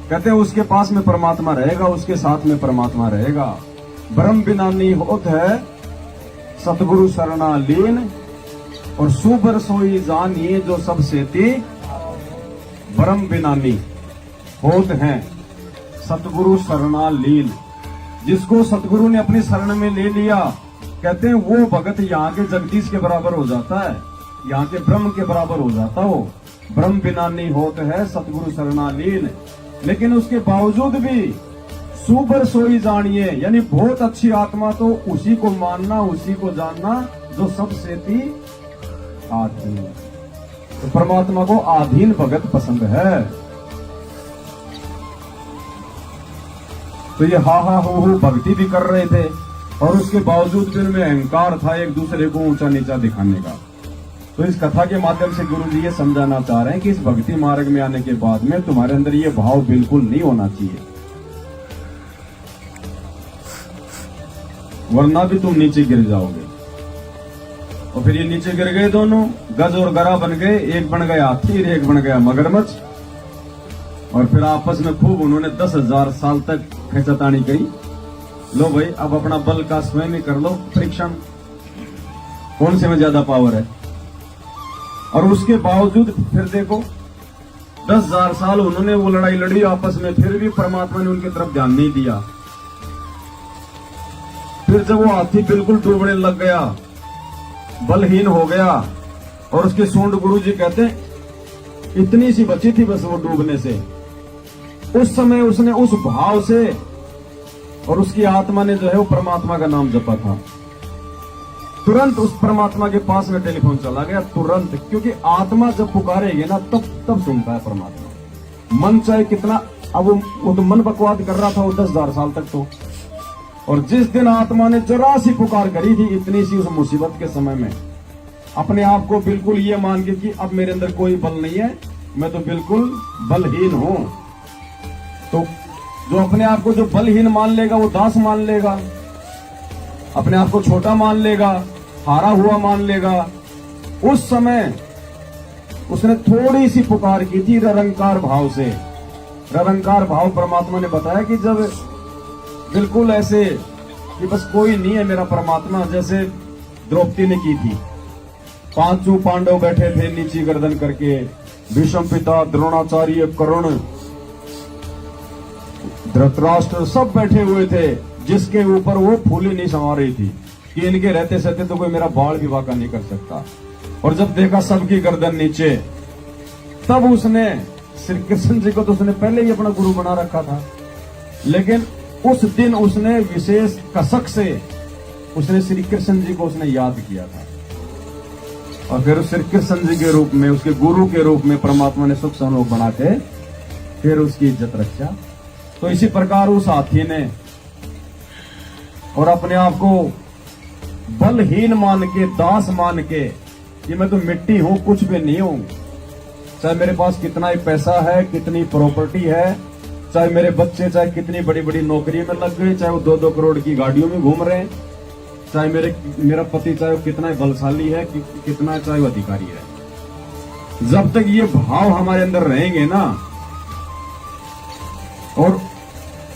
कहते हैं उसके पास में परमात्मा रहेगा, उसके साथ में परमात्मा रहेगा। ब्रह्म बिनानी होत है सतगुरु शरणा लीन, और सुबर सोई जानिए जो सब सेती, ब्रह्म बिनानी होत हैं सतगुरु शरणा लीन। जिसको सतगुरु ने अपनी शरण में ले लिया, कहते हैं वो भगत यहाँ के जगदीश के बराबर हो जाता है, यहाँ के ब्रह्म के बराबर हो जाता हो। ब्रह्म बिनानी होत है सतगुरु शरणा लीन, लेकिन उसके बावजूद भी सुबर सोई जानिए, यानी बहुत अच्छी आत्मा तो उसी को मानना, उसी को जानना जो सब सेती आधीन। तो परमात्मा को आधीन भगत पसंद है। तो ये हा हो भक्ति भी कर रहे थे, और उसके बावजूद भी उनमें अहंकार था, एक दूसरे को ऊंचा नीचा दिखाने का। तो इस कथा के माध्यम से गुरु जी ये समझाना चाह रहे हैं कि इस भक्ति मार्ग में आने के बाद में तुम्हारे अंदर ये भाव बिल्कुल नहीं होना चाहिए, वरना भी तुम नीचे गिर जाओगे। और फिर ये नीचे गिर गए दोनों, गज और गरा बन गए, एक बन गया हाथी और एक बन गया मगरमच्छ। और फिर आपस में खूब उन्होंने 10,000 साल तक खींचातानी की। लो भाई अब अपना बल का स्वयं ही कर लो परीक्षण, कौन से में ज्यादा पावर है। और उसके बावजूद फिर देखो 10,000 साल उन्होंने वो लड़ाई लड़ी आपस में, फिर भी परमात्मा ने उनकी तरफ ध्यान नहीं दिया। फिर जब वो हाथी बिल्कुल डूबने लग गया, बलहीन हो गया, और उसके सूंड गुरु जी कहते हैं इतनी सी बची थी बस वो डूबने से, उस समय उसने उस भाव से और उसकी आत्मा ने जो है वो परमात्मा का नाम जपा था। तुरंत उस परमात्मा के पास में टेलीफोन चला गया, तुरंत, क्योंकि आत्मा जब पुकारेगी ना तब सुनता है परमात्मा। मन चाहे कितना, अब वो तो मन बकवाद कर रहा था वो 10,000 साल तक तो, और जिस दिन आत्मा ने जरा सी पुकार करी थी इतनी सी उस मुसीबत के समय में, अपने आप को बिल्कुल ये मान के कि अब मेरे अंदर कोई बल नहीं है, मैं तो बिल्कुल बलहीन हूं। तो जो अपने आप को जो बलहीन मान लेगा वो दास मान लेगा, अपने आप को छोटा मान लेगा, हारा हुआ मान लेगा। उस समय उसने थोड़ी सी पुकार की थी निरंकार भाव से। निरंकार भाव परमात्मा ने बताया कि जब बिल्कुल ऐसे कि बस कोई नहीं है मेरा परमात्मा, जैसे द्रौपदी ने की थी। 5 पांडव बैठे थे नीची गर्दन करके, भीष्म पिता, द्रोणाचार्य, कर्ण, धृतराष्ट्र सब बैठे हुए थे, जिसके ऊपर वो फूली नहीं समा रही थी कि इनके रहते सहते तो कोई मेरा बाल भी वाका नहीं कर सकता। और जब देखा सबकी गर्दन नीचे, तब उसने श्री कृष्ण जी को तो उसने पहले ही अपना गुरु बना रखा था, लेकिन उस दिन उसने विशेष कसक से उसने श्री कृष्ण जी को उसने याद किया था। और फिर श्री कृष्ण जी के रूप में, उसके गुरु के रूप में परमात्मा ने सुख संयोग बना के फिर उसकी इज्जत रक्षा। तो इसी प्रकार उस हाथी ने और अपने आप को बलहीन मान के, दास मान के कि मैं तो मिट्टी हूं, कुछ भी नहीं हूं, चाहे मेरे पास कितना ही पैसा है, कितनी प्रॉपर्टी है, चाहे मेरे बच्चे चाहे कितनी बड़ी बड़ी नौकरी में लग गए, चाहे वो 2-2 करोड़ की गाड़ियों में घूम रहे हैं, चाहे मेरा पति चाहे वो कितना बलशाली है, कितना चाहे वो अधिकारी है, जब तक ये भाव हमारे अंदर रहेंगे ना, और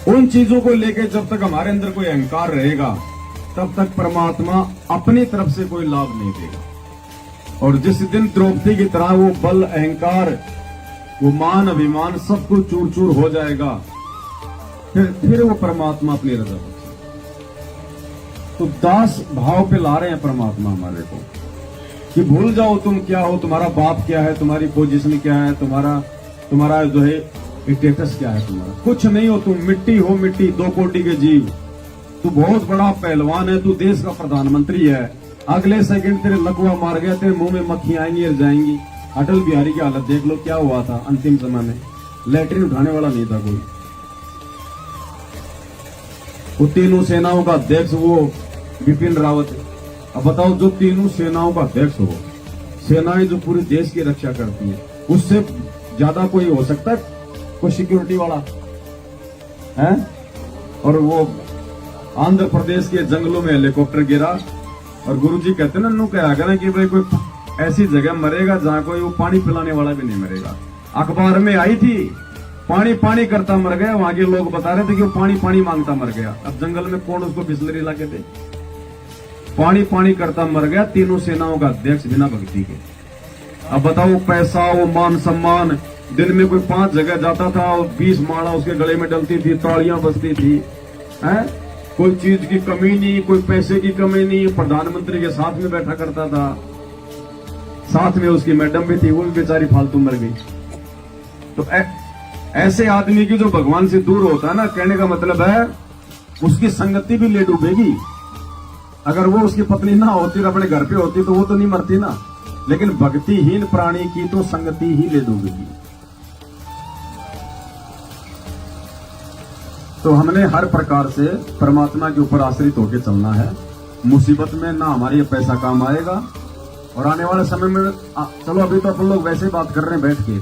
उन चीजों को लेकर जब तक हमारे अंदर कोई अहंकार रहेगा, तब तक परमात्मा अपनी तरफ से कोई लाभ नहीं देगा। और जिस दिन द्रौपदी की तरह वो बल, अहंकार, वो मान, अभिमान सब कुछ चूर चूर हो जाएगा, फिर वो परमात्मा अपनी रजा बख्शेगा। तो दास भाव पे ला रहे हैं परमात्मा हमारे को कि भूल जाओ तुम क्या हो, तुम्हारा बाप क्या है, तुम्हारी पोजीशन क्या है, तुम्हारा जो है स्टेटस क्या है, तुम्हारा कुछ नहीं हो, तुम मिट्टी हो, मिट्टी, 2 कोटि के जीव। तू बहुत बड़ा पहलवान है, तू देश का प्रधानमंत्री है, अगले सेकंड तेरे लकवा मार गया, तेरे मुंह में मक्खी आएंगी और जाएंगी। अटल बिहारी की हालत देख लो क्या हुआ था अंतिम समय में, लैट्रिन उठाने वाला नहीं था कोई। वो तीनों सेनाओं का अध्यक्ष वो बिपिन रावत। अब बताओ, जो तीनों सेनाओं का अध्यक्ष हो, सेनाएं जो पूरे देश की रक्षा करती है, उससे ज्यादा कोई हो सकता है? कोई सिक्योरिटी वाला है? और वो आंध्र प्रदेश के जंगलों में हेलीकॉप्टर गिरा और गुरुजी कहते ना, नू क्या करें कि भाई कोई ऐसी जगह मरेगा जहां कोई वो पानी पिलाने वाला भी नहीं मरेगा। अखबार में आई थी, पानी पानी करता मर गया, वहां के लोग बता रहे थे कि वो पानी पानी मांगता मर गया। अब जंगल में कौन उसको बिस्लरी ला के दे? पानी पानी करता मर गया, तीनों सेनाओं का अध्यक्ष बिना भक्ति के। अब बताओ, पैसा, वो मान सम्मान, दिन में कोई 5 जगह जाता था और 20 माला उसके गले में डलती थी, तालियां बजती थी, हैं? कोई चीज की कमी नहीं, कोई पैसे की कमी नहीं, प्रधानमंत्री के साथ में बैठा करता था, साथ में उसकी मैडम भी थी, वो भी बेचारी फालतू मर गई। तो ऐसे आदमी की जो भगवान से दूर होता है ना, कहने का मतलब है उसकी संगति भी ले डूबेगी। अगर वो उसकी पत्नी ना होती और अपने घर पे होती तो वो तो नहीं मरती ना, लेकिन भक्तिहीन प्राणी की तो संगति ही ले डूबेगी। तो हमने हर प्रकार से परमात्मा के ऊपर आश्रित होकर चलना है। मुसीबत में ना हमारी पैसा काम आएगा, और आने वाले समय में चलो अभी तो अपन लोग वैसे ही बात कर रहे हैं बैठ के,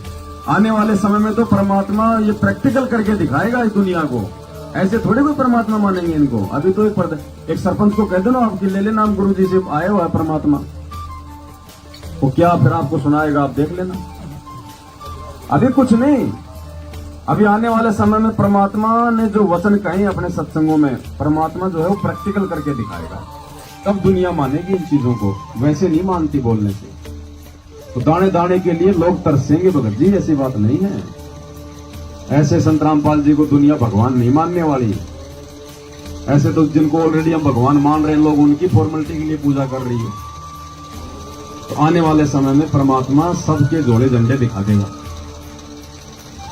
आने वाले समय में तो परमात्मा ये प्रैक्टिकल करके दिखाएगा इस दुनिया को। ऐसे थोड़े कोई परमात्मा मानेंगे इनको। अभी तो एक सरपंच को कह दो ना, आपकी ले लेना, हम गुरु जी से आए हुआ है परमात्मा, वो क्या फिर आपको सुनाएगा, आप देख लेना। अभी कुछ नहीं, अभी आने वाले समय में परमात्मा ने जो वचन कहे अपने सत्संगों में, परमात्मा जो है वो प्रैक्टिकल करके दिखाएगा, तब दुनिया मानेगी इन चीजों को, वैसे नहीं मानती बोलने से। तो दाने दाने के लिए लोग तरसेंगे भगत जी, ऐसी बात नहीं है। ऐसे संत रामपाल जी को दुनिया भगवान नहीं मानने वाली। ऐसे तो जिनको ऑलरेडी हम भगवान मान रहे हैं लोग, उनकी फॉर्मेलिटी के लिए पूजा कर रही है। तो आने वाले समय में परमात्मा सबके जोड़े झंडे दिखा देगा,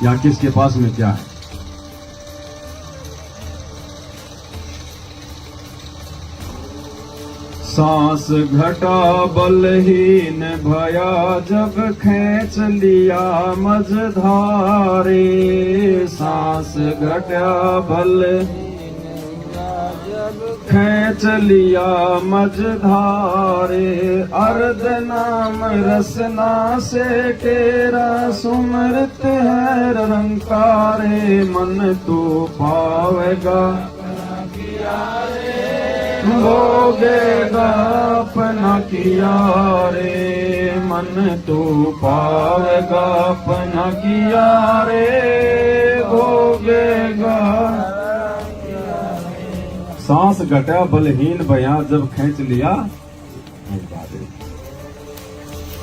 या किसके पास में क्या है। सांस घटा बलहीन भया, जब खींच लिया मझधारे। सांस घटा बलहीन जब खींच लिया मझधारे। अर्ध नाम रसना से तेरा सुमृत है रंकारे। मन तू पावेगा भोगेगा अपना किया रे। मन तू पावेगा अपना किया रे, भोगेगा। सांस घटा बलहीन भया, जब खींच लिया।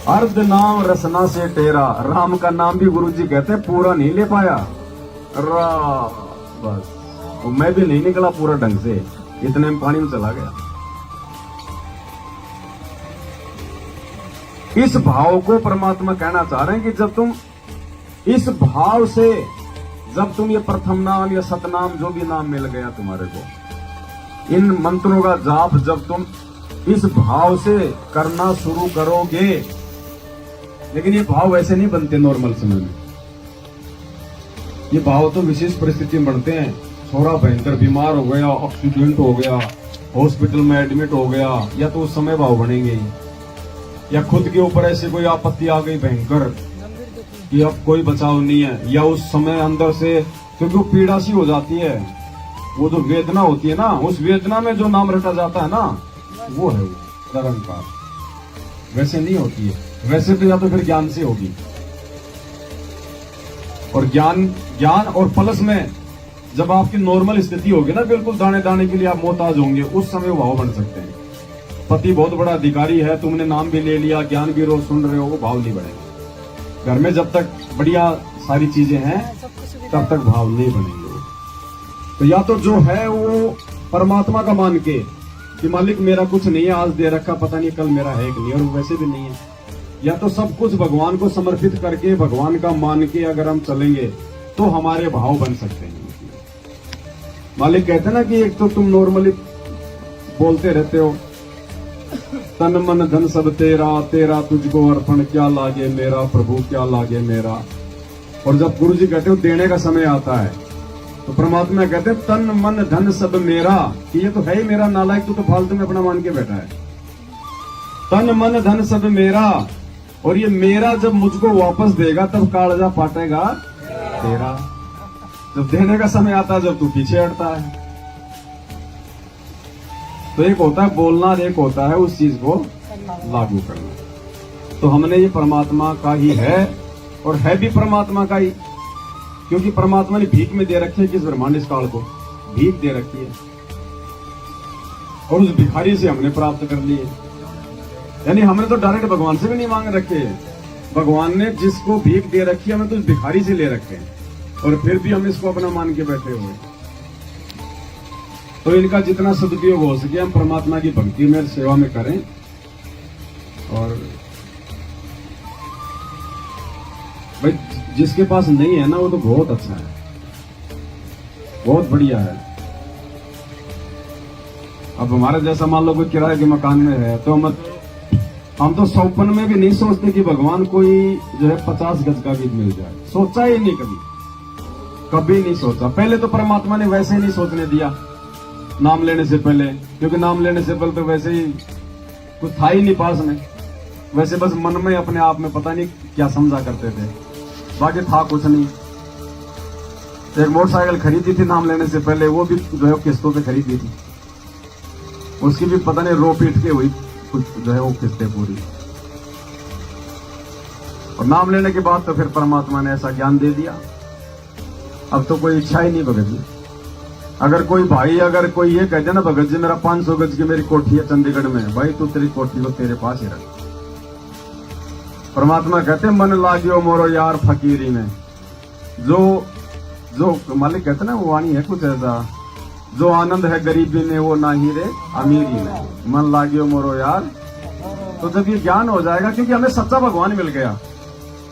अर्ध नाम रसना से तेरा। राम का नाम भी गुरु जी कहते पूरा नहीं ले पाया, बस मैं भी नहीं निकला पूरा ढंग से, इतने में पानी में चला गया। इस भाव को परमात्मा कहना चाह रहे हैं कि जब तुम इस भाव से, जब तुम ये प्रथम नाम या सतनाम जो भी नाम मिल गया तुम्हारे को, इन मंत्रों का जाप जब तुम इस भाव से करना शुरू करोगे, लेकिन ये भाव वैसे नहीं बनते नॉर्मल समय में। ये भाव तो विशेष परिस्थिति में बनते हैं। थोड़ा भयंकर बीमार हो गया, एक्सीडेंट हो गया, हॉस्पिटल में एडमिट हो गया, या तो उस समय भाव बनेंगे ही, या खुद के ऊपर ऐसी कोई आपत्ति आ गई भयंकर कि अब कोई बचाव नहीं है, या उस समय अंदर से क्योंकि वो पीड़ा सी हो जाती है, वो जो वेदना होती है ना, उस वेदना में जो नाम रटा जाता है ना, वो है वो निरंकार। वैसे नहीं होती है, वैसे तो या तो फिर ज्ञान से होगी, और ज्ञान और प्लस में जब आपकी नॉर्मल स्थिति होगी ना, बिल्कुल दाने दाने के लिए आप मोहताज होंगे, उस समय वो भाव बन सकते हैं। पति बहुत बड़ा अधिकारी है, तुमने नाम भी ले लिया, ज्ञान भी रोज सुन रहे हो, वो भाव नहीं बढ़ेगा। घर में जब तक बढ़िया सारी चीजें हैं तब तक भाव नहीं बनेंगे। तो या तो जो है वो परमात्मा का मान के कि मालिक मेरा कुछ नहीं है, आज दे रखा, पता नहीं कल मेरा है कि नहीं, और वैसे भी नहीं है, या तो सब कुछ भगवान को समर्पित करके भगवान का मान के अगर हम चलेंगे तो हमारे भाव बन सकते हैं। मालिक कहते हैं ना कि एक तो तुम नॉर्मली बोलते रहते हो, तन मन धन सब तेरा, तेरा तुझको अर्पण, क्या लागे मेरा प्रभु, क्या लागे मेरा। और जब गुरु जी कहते हो देने का समय आता है, तो परमात्मा कहते हैं तन मन धन सब मेरा, कि ये तो है ही मेरा, नालायक तू तो फालतू में अपना मान के बैठा है। तन मन धन सब मेरा, और ये मेरा जब मुझको वापस देगा तब कालजा फाटेगा तेरा। जब देने का समय आता है, जब तू पीछे हटता है। तो एक होता है बोलना, एक होता है उस चीज को लागू करना। तो हमने ये परमात्मा का ही है, और है भी परमात्मा का ही, क्योंकि परमात्मा ने भीख में दे रखी है, किस ब्रह्मांड इस काल को भीख दे रखी है, और उस भिखारी से हमने प्राप्त कर लिए। यानी हमने तो डायरेक्ट भगवान से भी नहीं मांग रखे, भगवान ने जिसको भीख दे रखी है हमें तो उस भिखारी से ले रखे हैं, और फिर भी हम इसको अपना मान के बैठे हुए। तो इनका जितना सदुपयोग हो सके हम परमात्मा की भक्ति में, सेवा में करें। और भाई जिसके पास नहीं है ना, वो तो बहुत अच्छा है, बहुत बढ़िया है। अब हमारे जैसा मान लो कोई किराए के मकान में है, तो हम तो सौपन में भी नहीं सोचते कि भगवान कोई जो है 50 गज का भी मिल जाए, सोचा ही नहीं, कभी नहीं सोचा। पहले तो परमात्मा ने वैसे ही नहीं सोचने दिया नाम लेने से पहले, क्योंकि नाम लेने से पहले तो वैसे ही कुछ था ही नहीं पास में, वैसे बस मन में अपने आप में पता नहीं क्या समझा करते थे, बाकी था कुछ नहीं। एक मोटरसाइकिल खरीदी थी नाम लेने से पहले, वो भी जो है किस्तों पे खरीदी थी, उसकी भी पता नहीं रो पीट के हुई कुछ जो है वो किस्तें पूरी। और नाम लेने के बाद तो फिर परमात्मा ने ऐसा ज्ञान दे दिया, अब तो कोई इच्छा ही नहीं भगत जी। अगर कोई भाई अगर कोई ये कह दे ना भगत जी मेरा 500 गज की मेरी कोठी है चंडीगढ़ में, भाई तू तेरी कोठी को तेरे पास ही रख। परमात्मा कहते मन लागियो मोरो यार फकीरी में, जो मालिक कहते ना वो वाणी है कुछ ऐसा, जो आनंद है गरीबी में वो ना ही रे अमीरी में, मन लागियो मोरो यार। तो जब ये ज्ञान हो जाएगा, क्योंकि हमें सच्चा भगवान मिल गया,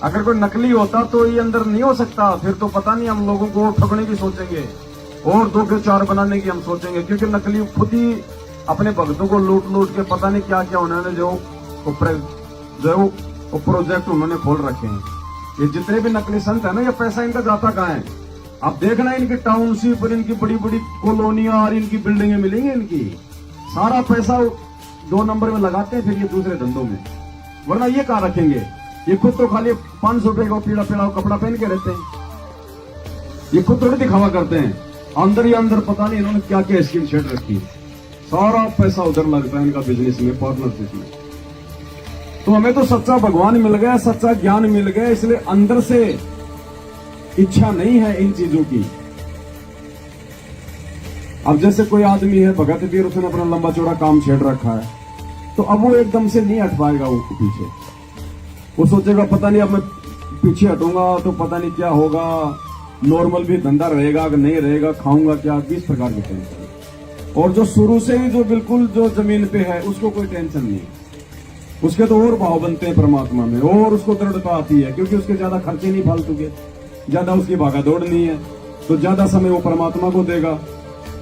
अगर कोई नकली होता तो ये अंदर नहीं हो सकता, फिर तो पता नहीं हम लोगों को ठगने की सोचेंगे और 2 के 4 बनाने की हम सोचेंगे, क्योंकि नकली खुद ही अपने भक्तों को लूट लूट के पता नहीं क्या क्या उन्होंने जो प्रोजेक्ट उन्होंने खोल रखे हैं। ये जितने भी नकली संत है ना, ये पैसा इनका जाता कहाँ है? आप देखना इनकी टाउनशिप और इनकी बड़ी बड़ी कॉलोनियां और इनकी बिल्डिंगें मिलेंगी, इनकी सारा पैसा 2 नंबर में लगाते हैं, फिर ये दूसरे धंधों में, वरना ये कहाँ रखेंगे? ये खुद तो खाली 500 रुपए का पीड़ा पीड़ा कपड़ा पहन के रहते हैं, ये खुद थोड़ी दिखावा करते हैं, अंदर ही अंदर पता नहीं इन्होंने क्या क्या स्कीम सेट रखी है, सारा पैसा उधर लगता है इनका बिजनेस में, पार्टनरशिप में। तो हमें तो सच्चा भगवान मिल गया, सच्चा ज्ञान मिल गया, इसलिए अंदर से इच्छा नहीं है इन चीजों की। अब जैसे कोई आदमी है भगत वीर, उसने अपना लंबा चौड़ा काम छेड़ रखा है, तो अब वो एकदम से नहीं हट पाएगा वो पीछे, वो सोचेगा पता नहीं अब मैं पीछे हटूंगा तो पता नहीं क्या होगा, नॉर्मल भी धंधा रहेगा कि नहीं रहेगा, खाऊंगा क्या, 20 प्रकार की टेंशन। और जो शुरू से ही जो बिल्कुल जो जमीन पे है उसको कोई टेंशन नहीं, उसके तो और भाव बनते हैं परमात्मा में, और उसको दृढ़ता आती है, क्योंकि उसके ज्यादा खर्चे नहीं फालतू के, ज्यादा उसकी भागा दौड़ नहीं है, तो ज्यादा समय वो परमात्मा को देगा,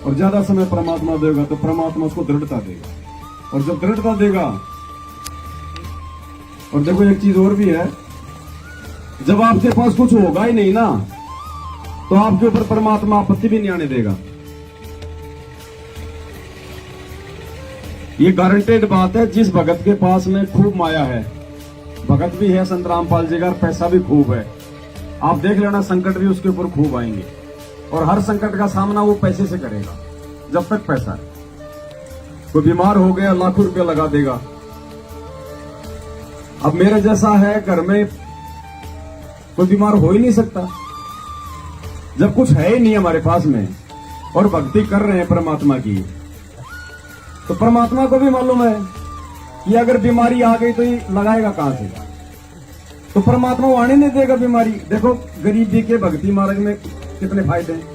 और ज्यादा समय परमात्मा देगा तो परमात्मा उसको दृढ़ता देगा, और जब दृढ़ता देगा। और देखो एक चीज और भी है, जब आपके पास कुछ होगा ही नहीं ना, तो आपके ऊपर परमात्मा आपत्ति भी नहीं आने देगा। ये गारंटेड बात है। जिस भगत के पास में खूब माया है, भगत भी है संत रामपाल जी का, और पैसा भी खूब है, आप देख लेना संकट भी उसके ऊपर खूब आएंगे, और हर संकट का सामना वो पैसे से करेगा। जब तक पैसा है, कोई बीमार हो गया लाखों रुपया लगा देगा। अब मेरे जैसा है, घर में कोई बीमार हो ही नहीं सकता। जब कुछ है ही नहीं हमारे पास में और भक्ति कर रहे हैं परमात्मा की, तो परमात्मा को भी मालूम है कि अगर बीमारी आ गई तो ये लगाएगा कहां से, तो परमात्मा वो आने नहीं देगा बीमारी। देखो गरीबी के भक्ति मार्ग में कितने फायदे हैं।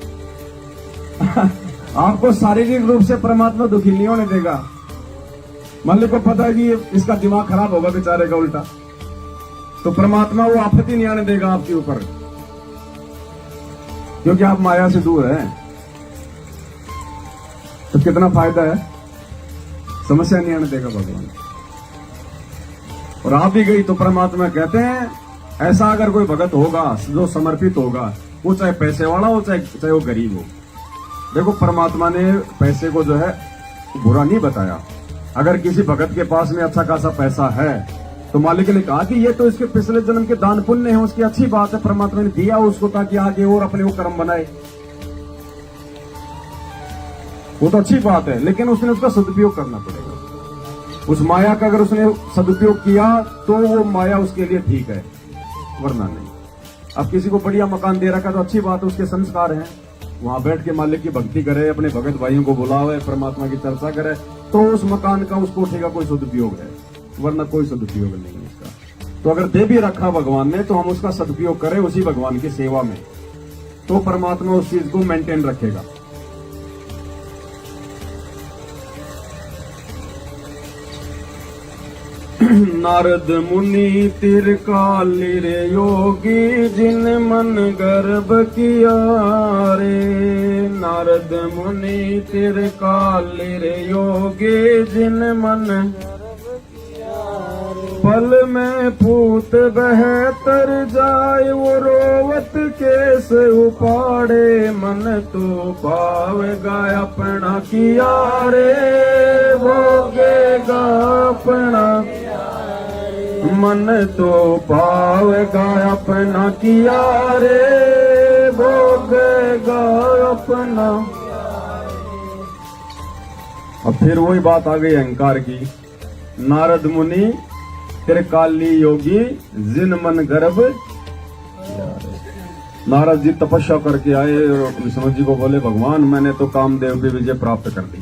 आपको शारीरिक रूप से परमात्मा दुखी नहीं होने देगा। मान लो को पता है कि इसका दिमाग खराब होगा बेचारे का उल्टा, तो परमात्मा वो आफत ही नहीं आने देगा आपके ऊपर, क्योंकि आप माया से दूर हैं। तो कितना फायदा है, समस्या नहीं आने देगा भगवान। और आप भी गई तो परमात्मा कहते हैं ऐसा अगर कोई भगत होगा जो समर्पित होगा, वो चाहे पैसे वाला हो चाहे वो गरीब हो। देखो परमात्मा ने पैसे को जो है बुरा नहीं बताया। अगर किसी भगत के पास में अच्छा खासा पैसा है तो मालिक ने कहा कि ये तो इसके पिछले जन्म के दान पुण्य है, उसकी अच्छी बात है, परमात्मा ने दिया उसको ताकि आगे और अपने वो कर्म बनाए, वो तो अच्छी बात है, लेकिन उसने उसका सदुपयोग करना पड़ेगा। उस माया का अगर उसने सदुपयोग किया तो वो माया उसके लिए ठीक है, वरना नहीं। अब किसी को बढ़िया मकान दे रखा तो अच्छी बात है, उसके संस्कार हैं, वहां बैठ के मालिक की भक्ति करे, अपने भगत भाइयों को बुलावे, परमात्मा की चर्चा करे, तो उस मकान का उस कोठे का कोई सदुपयोग है, वरना कोई सदुपयोग नहीं है उसका। तो अगर दे भी रखा भगवान ने तो हम उसका सदुपयोग करें उसी भगवान की सेवा में, तो परमात्मा उस चीज को मेंटेन रखेगा। नारद मुनि तिरकाली रे योगी जिन मन गर्भ किया रे। नारद मुनि तिरकाली रे योगी जिन मन पल में पूत बहतर जाय वो रोवत केस उपाड़े। मन तो पावेगा अपना किया रे भोगेगा अपना। मन तो पावेगा अपना किया रे भोगेगा अपना। अब फिर वही बात आ गई अहंकार की। नारद मुनि तेरे काली योगी जिन मन गर्भ। नारद जी तपस्या करके आए और विष्णु जी को बोले भगवान मैंने तो कामदेव की विजय प्राप्त कर दी।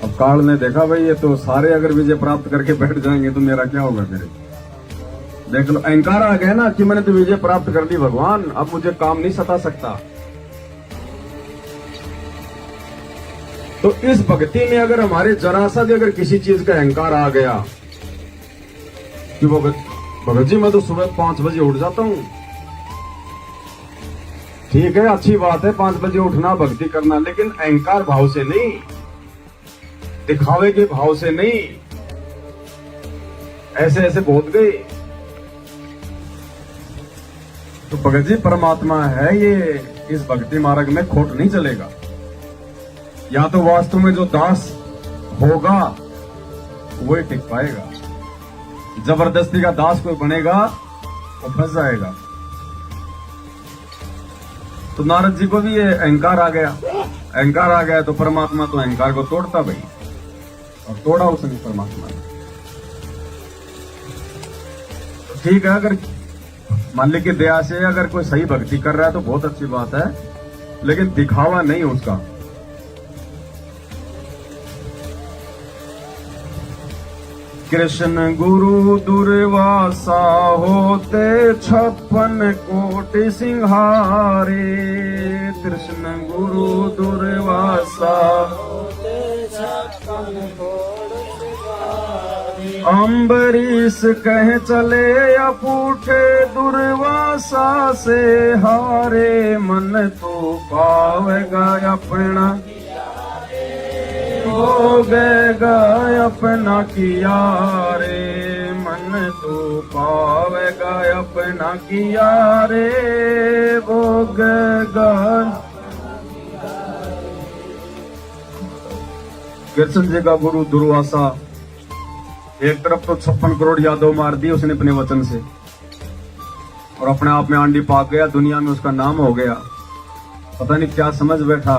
अब काल ने देखा भाई ये तो सारे अगर विजय प्राप्त करके बैठ जाएंगे तो मेरा क्या होगा। मेरे देख लो अहंकार आ गया ना कि मैंने तो विजय प्राप्त कर दी भगवान, अब मुझे काम नहीं सता सकता। तो इस भक्ति में अगर हमारे जरा सा भी अगर किसी चीज का अहंकार आ गया कि भगत जी मैं तो सुबह 5 बजे उठ जाता हूं, ठीक है अच्छी बात है 5 बजे उठना भक्ति करना, लेकिन अहंकार भाव से नहीं, दिखावे के भाव से नहीं। ऐसे ऐसे बहुत गए। तो भगत जी परमात्मा है ये, इस भक्ति मार्ग में खोट नहीं चलेगा। या तो वास्तव में जो दास होगा वही टिक पाएगा, जबरदस्ती का दास कोई बनेगा वो फंस जाएगा। तो नारद जी को भी ये अहंकार आ गया। अहंकार आ गया तो परमात्मा तो अहंकार को तोड़ता भाई, और तोड़ा उसने परमात्मा ने। ठीक है अगर मालिक की दया से अगर कोई सही भक्ति कर रहा है तो बहुत अच्छी बात है, लेकिन दिखावा नहीं उसका। कृष्ण गुरु दुर्वासा होते 56 कोटि सिंहारे। कृष्ण गुरु दुर्वासा होते 56 कोटि सिंहारे। अम्बरीश कह चले अपूठे दुर्वासा से हारे। मन तो पावेगा अपना भोगेगा अपना किया रे। मन तो पावेगा अपना किया रे भोगेगा। कृष्ण जी का गुरु दुर्वासा एक तरफ तो 56 करोड़ यादव मार दिए उसने अपने वचन से, और अपने आप में आंडी पाक गया, दुनिया में उसका नाम हो गया, पता नहीं क्या समझ बैठा।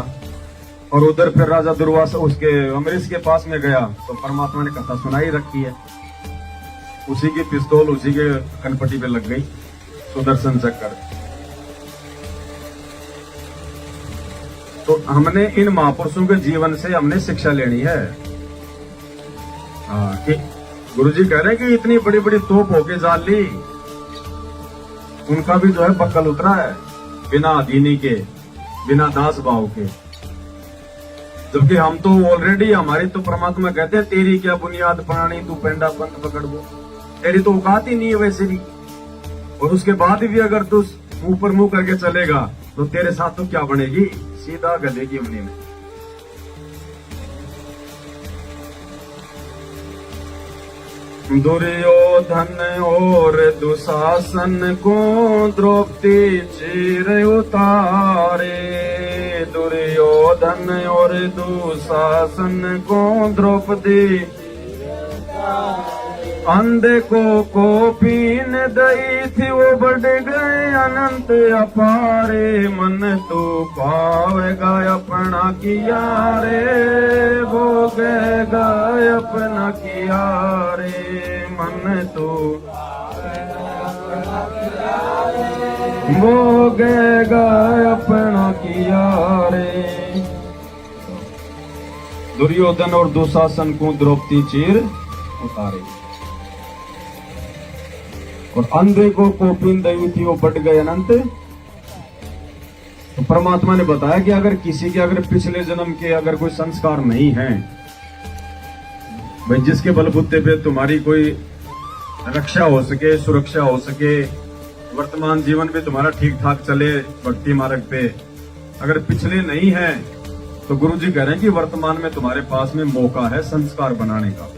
और उधर फिर राजा दुर्वासा उसके अमरीश के पास में गया तो परमात्मा ने कथा सुनाई रखी है, उसी की पिस्तौल उसी के कनपट्टी पे लग गई, सुदर्शन चक्कर। तो हमने इन महापुरुषों के जीवन से हमने शिक्षा लेनी है। कि गुरुजी कह रहे हैं कि इतनी बड़ी बड़ी तोप होके जाल ली, उनका भी जो है बक्कल उतरा है बिना अधीनी के, बिना दास भाव के। जबकि हम तो ऑलरेडी, हमारी तो परमात्मा कहते हैं तेरी क्या बुनियाद प्राणी तू पेंडा पंथ पकड़ दो, तेरी तो औकात ही नहीं है वैसे भी। और उसके बाद भी अगर तू मुंह पर मुंह करके चलेगा तो तेरे साथ तो क्या बनेगी, सीधा गलेगी उन्हीं में। दुर्योधन और दुशासन को द्रौपदी चीर उतारे, दुर्योधन और दुशासन को द्रौपदी अंधे को पीन दई थी, वो बढ़ गए अनंत अपारे, मन तू पावेगा अपना किया रे, भोगेगा अपना किया रे, मन तू भोगेगा अपना किया रे। दुर्योधन और दुशासन को द्रौपदी चीर उतारे, और अंधे को कोपिन दी थी, वो बढ़ गए अनंत। तो परमात्मा ने बताया कि अगर किसी के अगर पिछले जन्म के अगर कोई संस्कार नहीं है, भाई जिसके बलबूते पे तुम्हारी कोई रक्षा हो सके, सुरक्षा हो सके, वर्तमान जीवन भी तुम्हारा ठीक ठाक चले भक्ति मार्ग पे, अगर पिछले नहीं है तो गुरुजी कह रहे हैं कि वर्तमान में तुम्हारे पास में मौका है संस्कार बनाने का।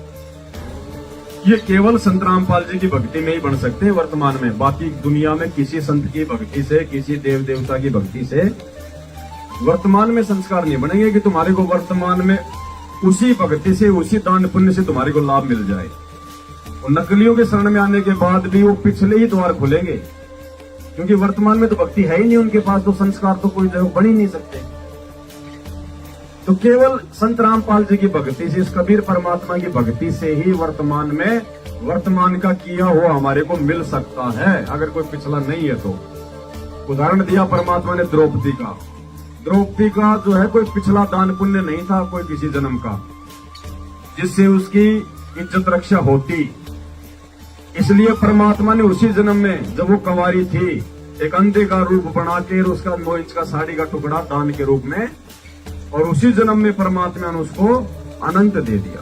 ये केवल संत रामपाल जी की भक्ति में ही बन सकते हैं वर्तमान में, बाकी दुनिया में किसी संत की भक्ति से, किसी देव देवता की भक्ति से वर्तमान में संस्कार नहीं बनेंगे कि तुम्हारे को वर्तमान में उसी भक्ति से, उसी दान पुण्य से तुम्हारे को लाभ मिल जाए। और नकलियों के शरण में आने के बाद भी वो पिछले ही द्वार खुलेंगे, क्योंकि वर्तमान में तो भक्ति है ही नहीं उनके पास, तो संस्कार तो कोई जगह बन ही नहीं सकते। तो केवल संत रामपाल जी की भक्ति से, इस कबीर परमात्मा की भक्ति से ही वर्तमान में वर्तमान का किया हुआ हमारे को मिल सकता है, अगर कोई पिछला नहीं है तो। उदाहरण दिया परमात्मा ने द्रौपदी का, द्रौपदी का जो है कोई पिछला दान पुण्य नहीं था कोई किसी जन्म का, जिससे उसकी इज्जत रक्षा होती। इसलिए परमात्मा ने उसी जन्म में जब वो कंवारी थी, एक अंधे का रूप बना के उसका 9 इंच का साड़ी का टुकड़ा दान के रूप में, और उसी जन्म में परमात्मा ने उसको अनंत दे दिया।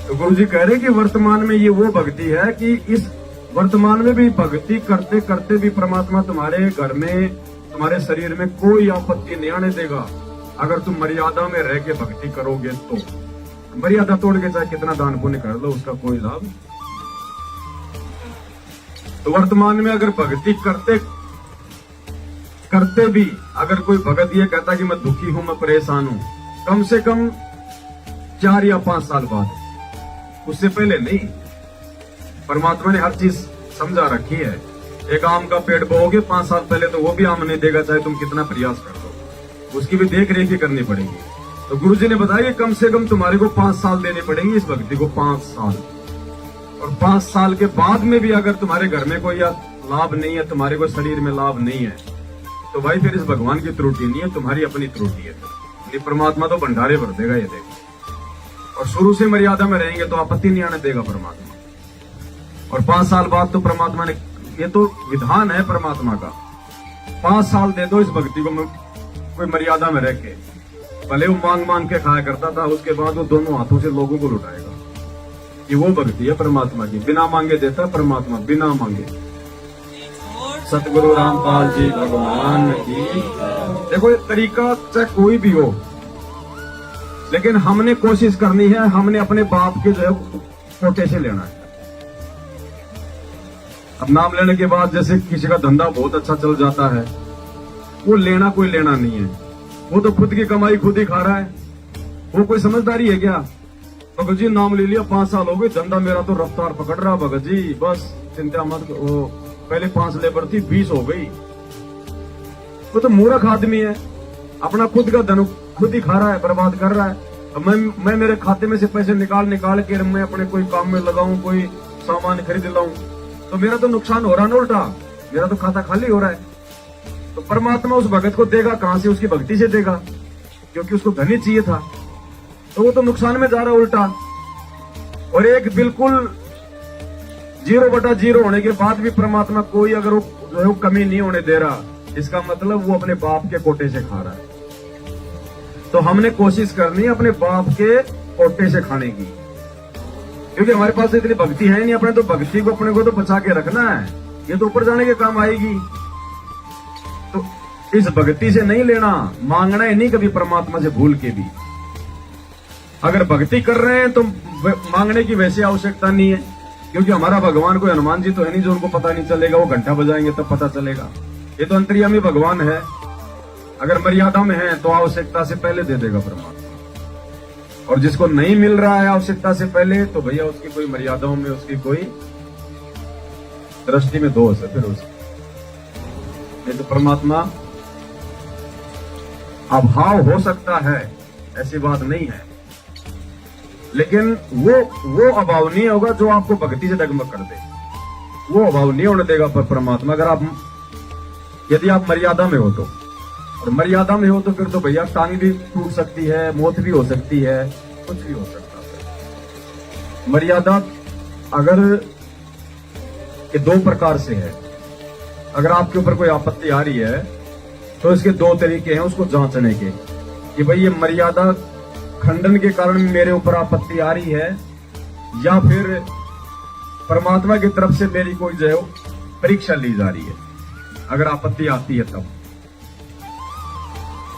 तो गुरु जी कह रहे कि वर्तमान में ये वो भक्ति है कि इस वर्तमान में भी भक्ति करते करते भी परमात्मा तुम्हारे घर में, तुम्हारे शरीर में कोई आपत्ति नहीं आने देगा, अगर तुम मर्यादा में रह के भक्ति करोगे तो। मर्यादा तोड़ के चाहे कितना दान पुण्य कर लो, उसका कोई लाभ। तो वर्तमान में अगर भक्ति करते करते भी अगर कोई भगत ये कहता कि मैं दुखी हूं, मैं परेशान हूं, कम से कम 4 या 5 साल बाद, उससे पहले नहीं। परमात्मा ने हर चीज समझा रखी है। एक आम का पेड़ बोओगे 5 साल पहले तो वो भी आम नहीं देगा, चाहे तुम कितना प्रयास कर लो, उसकी भी देख रेख करनी पड़ेगी। तो गुरुजी ने बताया कम से कम तुम्हारे को 5 साल देने पड़ेंगे इस भक्ति को, 5 साल। और 5 साल के बाद में भी अगर तुम्हारे घर में कोई लाभ नहीं है, तुम्हारे को शरीर में लाभ नहीं है, तो भाई फिर इस भगवान की त्रुटि नहीं है, तुम्हारी अपनी त्रुटि है। ये परमात्मा तो भंडारे भर देगा ये देखो। और शुरू से मर्यादा में रहेंगे तो आपत्ति नहीं आने देगा परमात्मा। और 5 साल बाद तो परमात्मा ने, ये तो विधान है परमात्मा का, 5 साल दे दो इस भक्ति को कोई मर्यादा में रह के। भले वो मांग मांग के खाया करता था, उसके बाद वो दोनों हाथों से लोगों को लुटाएगा। ये वो भक्ति है परमात्मा की, बिना मांगे देता है परमात्मा, बिना मांगे। सतगुरु रामपाल जी भगवान की। देखो ये तरीका चाहे कोई भी हो, लेकिन हमने कोशिश करनी है, हमने अपने बाप के जो है कोटे से लेना है। अब नाम लेने के बाद जैसे किसी का धंधा बहुत अच्छा चल जाता है, वो लेना कोई लेना नहीं है, वो तो खुद की कमाई खुद ही खा रहा है, वो कोई समझदारी है क्या? भगत जी नाम ले लिया, 5 साल हो गए, धंधा मेरा तो रफ्तार पकड़ रहा भगत जी, बस चिंता मत। वो पहले 5 लेबर थी, 20 हो गई। वो तो मूर्ख आदमी है, अपना खुद का धन खुद ही खा रहा है, बर्बाद कर रहा है। अब मैं मेरे खाते में से पैसे निकाल के मैं अपने कोई काम में लगाऊं, कोई सामान खरीद लाऊं, तो मेरा तो नुकसान हो रहा ना, उल्टा मेरा तो खाता खाली हो रहा है। तो परमात्मा उस भगत को देगा कहां से? उसकी भक्ति से देगा, क्योंकि उसको धन ही चाहिए था। तो वो तो नुकसान में जा रहा है उल्टा। और एक बिल्कुल 0/0 होने के बाद भी परमात्मा कोई अगर वो कमी नहीं होने दे रहा, इसका मतलब वो अपने बाप के कोटे से खा रहा है। तो हमने कोशिश करनी है अपने बाप के कोटे से खाने की, क्योंकि हमारे पास इतनी भक्ति है नहीं। अपने तो भक्ति को अपने को तो बचा के रखना है, ये तो ऊपर जाने के काम आएगी। तो इस भक्ति से नहीं लेना, मांगना है नहीं कभी परमात्मा से भूल के भी। अगर भक्ति कर रहे हैं तो मांगने की वैसे आवश्यकता नहीं है, क्योंकि हमारा भगवान कोई हनुमान जी तो है नहीं जो उनको पता नहीं चलेगा, वो घंटा बजाएंगे तब पता चलेगा। ये तो अंतर्यामी भगवान है। अगर मर्यादा में है तो आवश्यकता से पहले दे देगा परमात्मा, और जिसको नहीं मिल रहा है आवश्यकता से पहले, तो भैया उसकी कोई मर्यादाओं में उसकी कोई दृष्टि में दोष है फिर उसकी। ये तो परमात्मा अभाव हो सकता है, ऐसी बात नहीं है, लेकिन वो अभाव नहीं होगा जो आपको भक्ति से डगमग कर दे। वो अभाव नहीं होने देगा परमात्मा। अगर यदि आप मर्यादा में हो तो, और मर्यादा में हो तो फिर तो भैया टांग भी टूट सकती है, मौत भी हो सकती है, कुछ भी हो सकता है। मर्यादा अगर ये 2 प्रकार से है। अगर आपके ऊपर कोई आपत्ति आ रही है तो इसके 2 तरीके हैं उसको जांचने के, कि भाई ये मर्यादा खंडन के कारण मेरे ऊपर आपत्ति आ रही है, या फिर परमात्मा की तरफ से मेरी कोई जो है परीक्षा ली जा रही है। अगर आपत्ति आती है तब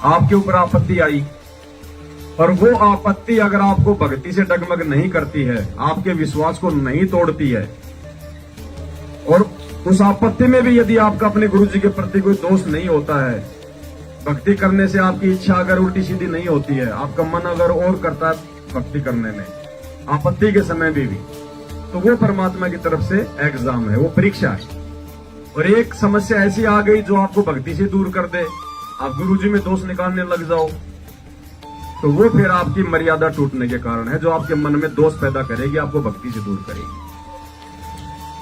आपके ऊपर आपत्ति आई, और वो आपत्ति अगर आपको भक्ति से डगमग नहीं करती है, आपके विश्वास को नहीं तोड़ती है, और उस आपत्ति में भी यदि आपका अपने गुरु जी के प्रति कोई दोष नहीं होता है, भक्ति करने से आपकी इच्छा अगर उल्टी सीधी नहीं होती है, आपका मन अगर और करता है भक्ति करने में आपत्ति के समय भी, तो वो परमात्मा की तरफ से एग्जाम है, वो परीक्षा है। और एक समस्या ऐसी आ गई जो आपको भक्ति से दूर कर दे, आप गुरु जी में दोष निकालने लग जाओ, तो वो फिर आपकी मर्यादा टूटने के कारण है, जो आपके मन में दोष पैदा करेगी, आपको भक्ति से दूर करेगी।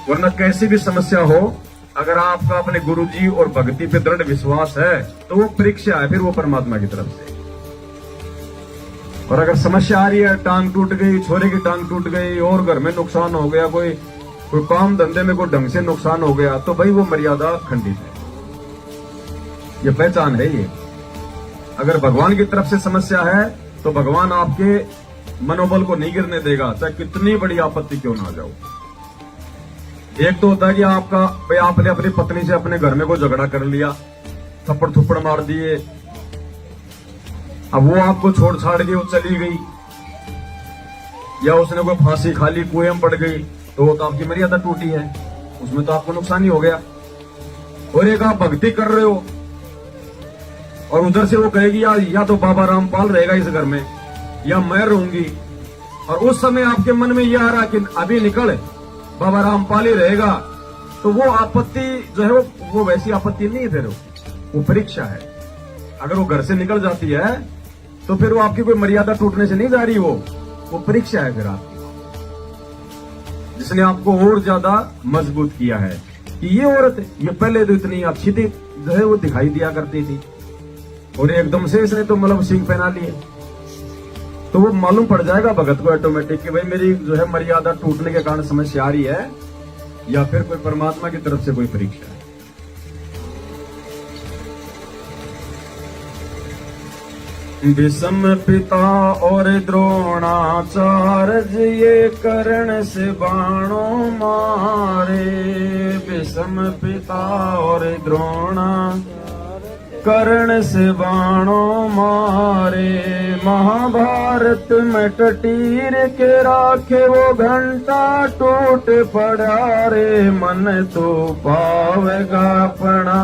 वरना कैसी भी समस्या हो, अगर आपका अपने गुरु जी और भक्ति पे दृढ़ विश्वास है, तो वो परीक्षा है फिर वो परमात्मा की तरफ से। और अगर समस्या आ रही है, टांग टूट गई, छोरे की टांग टूट गई, और घर में नुकसान हो गया, कोई काम धंधे में कोई ढंग से नुकसान हो गया, तो भाई वो मर्यादा खंडित है, ये पहचान है ये। अगर भगवान की तरफ से समस्या है तो भगवान आपके मनोबल को नहीं गिरने देगा, चाहे कितनी बड़ी आपत्ति क्यों ना आ जाओ। एक तो होता है कि भाई आपने अपनी पत्नी से अपने घर में कोई झगड़ा कर लिया, थप्पड़ थप्पड़ मार दिए, अब वो आपको छोड़ छाड़ के वो चली गई, या उसने कोई फांसी खा ली, कुएं में पड़ गई, तो आपकी मर्यादा टूटी है, उसमें तो आपको नुकसान ही हो गया। और एक आप भक्ति कर रहे हो और उधर से वो कहेगी या तो बाबा रामपाल रहेगा इस घर में, या मैं रहूंगी, और उस समय आपके मन में यह आ रहा कि अभी निकल, बाबा रामपाल ही रहेगा, तो वो आपत्ति जो है वो वैसी आपत्ति नहीं है, फिर वो परीक्षा है। अगर वो घर से निकल जाती है तो फिर वो आपकी कोई मर्यादा टूटने से नहीं जा रही, वो परीक्षा है फिर आपकी, जिसने आपको और ज्यादा मजबूत किया है कि ये औरत ये पहले तो इतनी अच्छी थी जो है वो दिखाई दिया करती थी, और एकदम से इसने तो मतलब सिंह पहना लिए, तो वो मालूम पड़ जाएगा भगत को ऑटोमेटिक कि भाई मेरी जो है मर्यादा टूटने के कारण समस्या आ रही है, या फिर कोई परमात्मा की तरफ से कोई परीक्षा है। भीष्म पिता और द्रोणाचार्य ये कर्ण से बाणों मारे, भीष्म पिता और द्रोणा कर्ण से बाणों मारे, महाभारत में टटीर के राखे वो घंटा टूट पड़ा रे, मन तो पावेगा अपना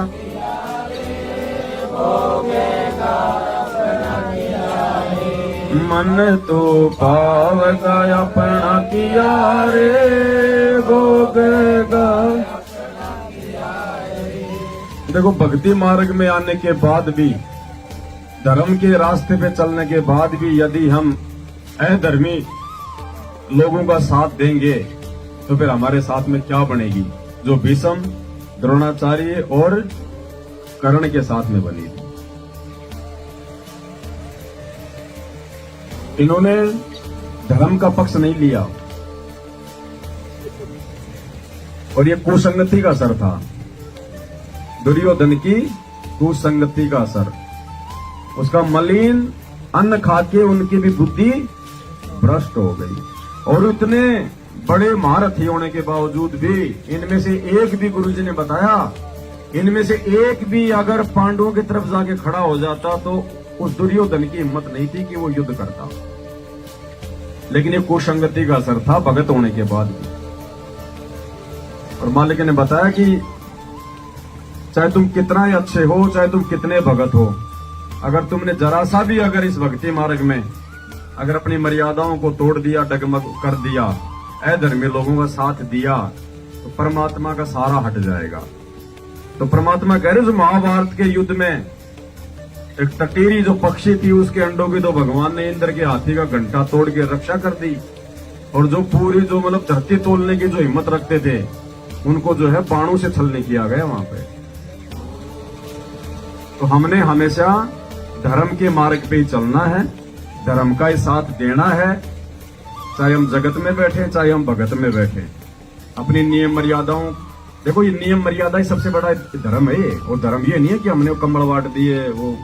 मन तो पावगा अपना किया रे भोगेगा। देखो भक्ति मार्ग में आने के बाद भी, धर्म के रास्ते पे चलने के बाद भी यदि हम अधर्मी लोगों का साथ देंगे तो फिर हमारे साथ में क्या बनेगी, जो भीष्म, द्रोणाचार्य और कर्ण के साथ में बनी थी। इन्होंने धर्म का पक्ष नहीं लिया और ये कुसंगति का असर था, दुर्योधन की कुसंगति का असर। उसका मलिन अन्न खा के उनकी भी बुद्धि भ्रष्ट हो गई और इतने बड़े महारथी होने के बावजूद भी इनमें से एक भी, गुरुजी ने बताया, इनमें से एक भी अगर पांडवों की तरफ जाके खड़ा हो जाता तो उस दुर्योधन की हिम्मत नहीं थी कि वो युद्ध करता। लेकिन ये कुसंगति का असर था भगत होने के बाद भी। और मालिक ने बताया कि चाहे तुम कितना ही अच्छे हो, चाहे तुम कितने भगत हो, अगर तुमने जरा सा भी अगर इस भक्ति मार्ग में अगर अपनी मर्यादाओं को तोड़ दिया, डगमग कर दिया, अधर्मी लोगों का साथ दिया, तो परमात्मा का सहारा हट जाएगा। तो परमात्मा कह रहे जो महाभारत के युद्ध में एक टटीरी जो पक्षी थी उसके अंडों की तो भगवान ने इंद्र के हाथी का घंटा तोड़ के रक्षा कर दी, और जो पूरी जो मतलब धरती तोड़ने की जो हिम्मत रखते थे उनको जो है बाणों से छलनी किया गया वहां पे। तो हमने हमेशा धर्म के मार्ग पे ही चलना है, धर्म का ही साथ देना है, चाहे हम जगत में बैठे चाहे हम भगत में बैठे। अपनी नियम मर्यादाओं, देखो ये नियम मर्यादा ही सबसे बड़ा धर्म है। और धर्म ये नहीं है कि हमने वो कम्बल बांट दिए, वो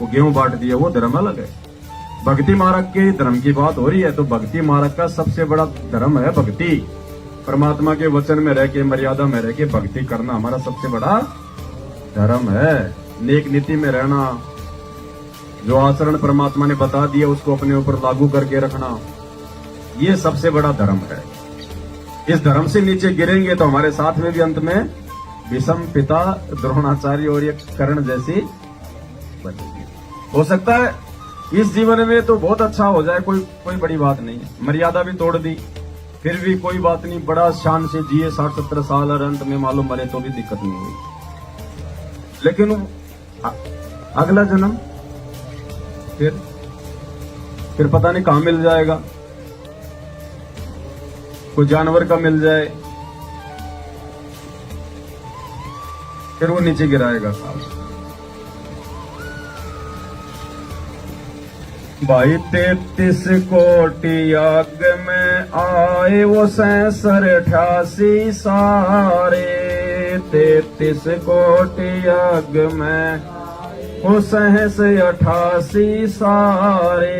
गेहूं बांट दिए, वो धर्म अलग है। भक्ति मार्ग के धर्म की बात हो रही है, तो भक्ति मार्ग का सबसे बड़ा धर्म है भक्ति। परमात्मा के वचन में रह के, मर्यादा में रह के भक्ति करना हमारा सबसे बड़ा धर्म है। नेक नीति में रहना, जो आचरण परमात्मा ने बता दिया उसको अपने ऊपर लागू करके रखना, ये सबसे बड़ा धर्म है। इस धर्म से नीचे गिरेंगे तो हमारे साथ में भी अंत में भीष्म, पिता, द्रोणाचार्य और ये कर्ण जैसी बनेगी। हो सकता है इस जीवन में तो बहुत अच्छा हो जाए, कोई बड़ी बात नहीं है, मर्यादा भी तोड़ दी, फिर भी कोई बात नहीं, बड़ा शान से जिए 60-70 साल और अंत में मालूम मरे तो भी दिक्कत नहीं हुई। लेकिन अगला जन्म फिर पता नहीं कहां मिल जाएगा, कोई जानवर का मिल जाए, फिर वो नीचे गिराएगा। भाई 33 कोटि यज्ञ में आए वो 67-88 सारे, 33 कोटि यज्ञ में वो 87-88 सारे,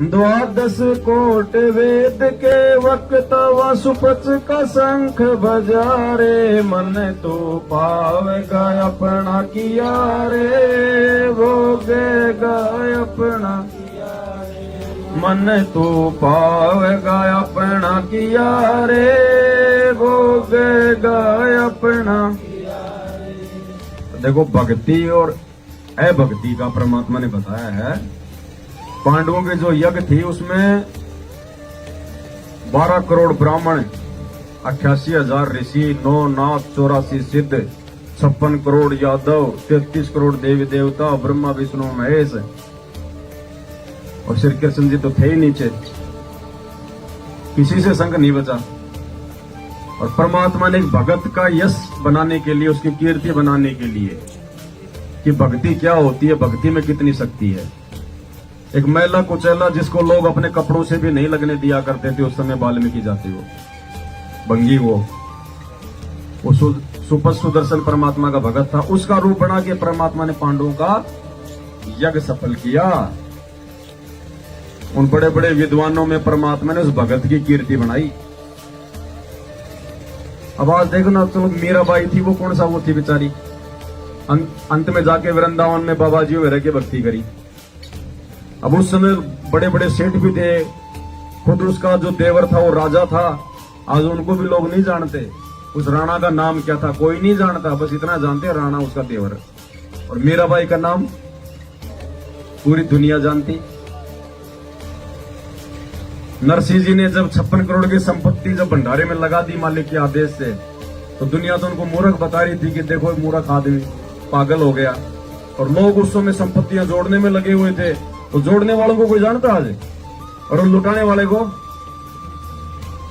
12 कोट वेद के वक्त वसुपच का शंख बजारे, मन तो पावेगा अपना किया रे भोगेगा अपना, मन तो पावेगा अपना किया रे भोगेगा अपना। देखो भक्ति और अभक्ति का परमात्मा ने बताया है। पांडवों के जो यज्ञ थी उसमें 12 करोड़ ब्राह्मण, 88,000 ऋषि, 9 नाथ, 84 सिद्ध, 56 करोड़ यादव, 33 करोड़ देवी देवता, ब्रह्मा विष्णु महेश, और श्री कृष्ण जी तो थे ही नीचे, किसी से संग नहीं बचा। और परमात्मा ने एक भगत का यश बनाने के लिए, उसकी कीर्ति बनाने के लिए कि भक्ति क्या होती है, भक्ति में कितनी शक्ति है। एक मैला कुचैला जिसको लोग अपने कपड़ों से भी नहीं लगने दिया करते थे, उस समय वाल्मीकि जाति हो, भंगी वो सुदर्शन परमात्मा का भगत था, उसका रूप बना के परमात्मा ने पांडवों का यज्ञ सफल किया। उन बड़े बड़े विद्वानों में परमात्मा ने उस भगत की कीर्ति बनाई। अब आज देखो ना, चलो मीराबाई थी, वो कौन सा वो थी बेचारी, अंत में जाके वृंदावन में बाबा जी में रह के भक्ति करी। अब उस समय बड़े बड़े सेठ भी थे, खुद उसका जो देवर था वो राजा था, आज उनको भी लोग नहीं जानते। उस राणा का नाम क्या था कोई नहीं जानता, बस इतना जानते राणा उसका देवर। और मीराबाई का नाम पूरी दुनिया जानती। नरसिंह जी ने जब 56 करोड़ की संपत्ति जब भंडारे में लगा दी मालिक के आदेश से, तो दुनिया तो उनको मूर्ख बता रही थी कि देखो मूर्ख आदमी पागल हो गया। और लोग उस समय संपत्तियां जोड़ने में लगे हुए थे। तो जोड़ने वालों को कोई जानता आज, और लुटाने वाले को?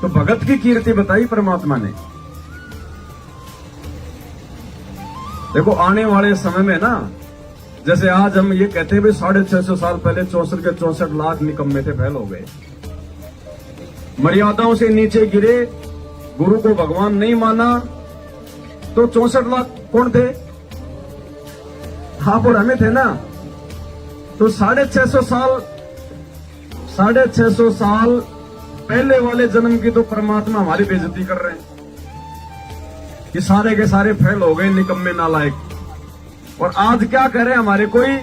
तो भगत की कीर्ति बताई परमात्मा ने। देखो आने वाले समय में ना, जैसे आज हम ये कहते हैं भाई 650 साल पहले 64 के 64 लाख निकम्मे थे, फेल हो गए, मर्यादाओं से नीचे गिरे, गुरु को भगवान नहीं माना, तो 64 लाख कौन थे? आप और हमें थे ना। तो 650 साल पहले वाले जन्म की तो परमात्मा हमारी बेइज्जती कर रहे हैं कि सारे के सारे फेल हो गए, निकम्मे नालायक। और आज क्या कह रहे हैं हमारे कोई?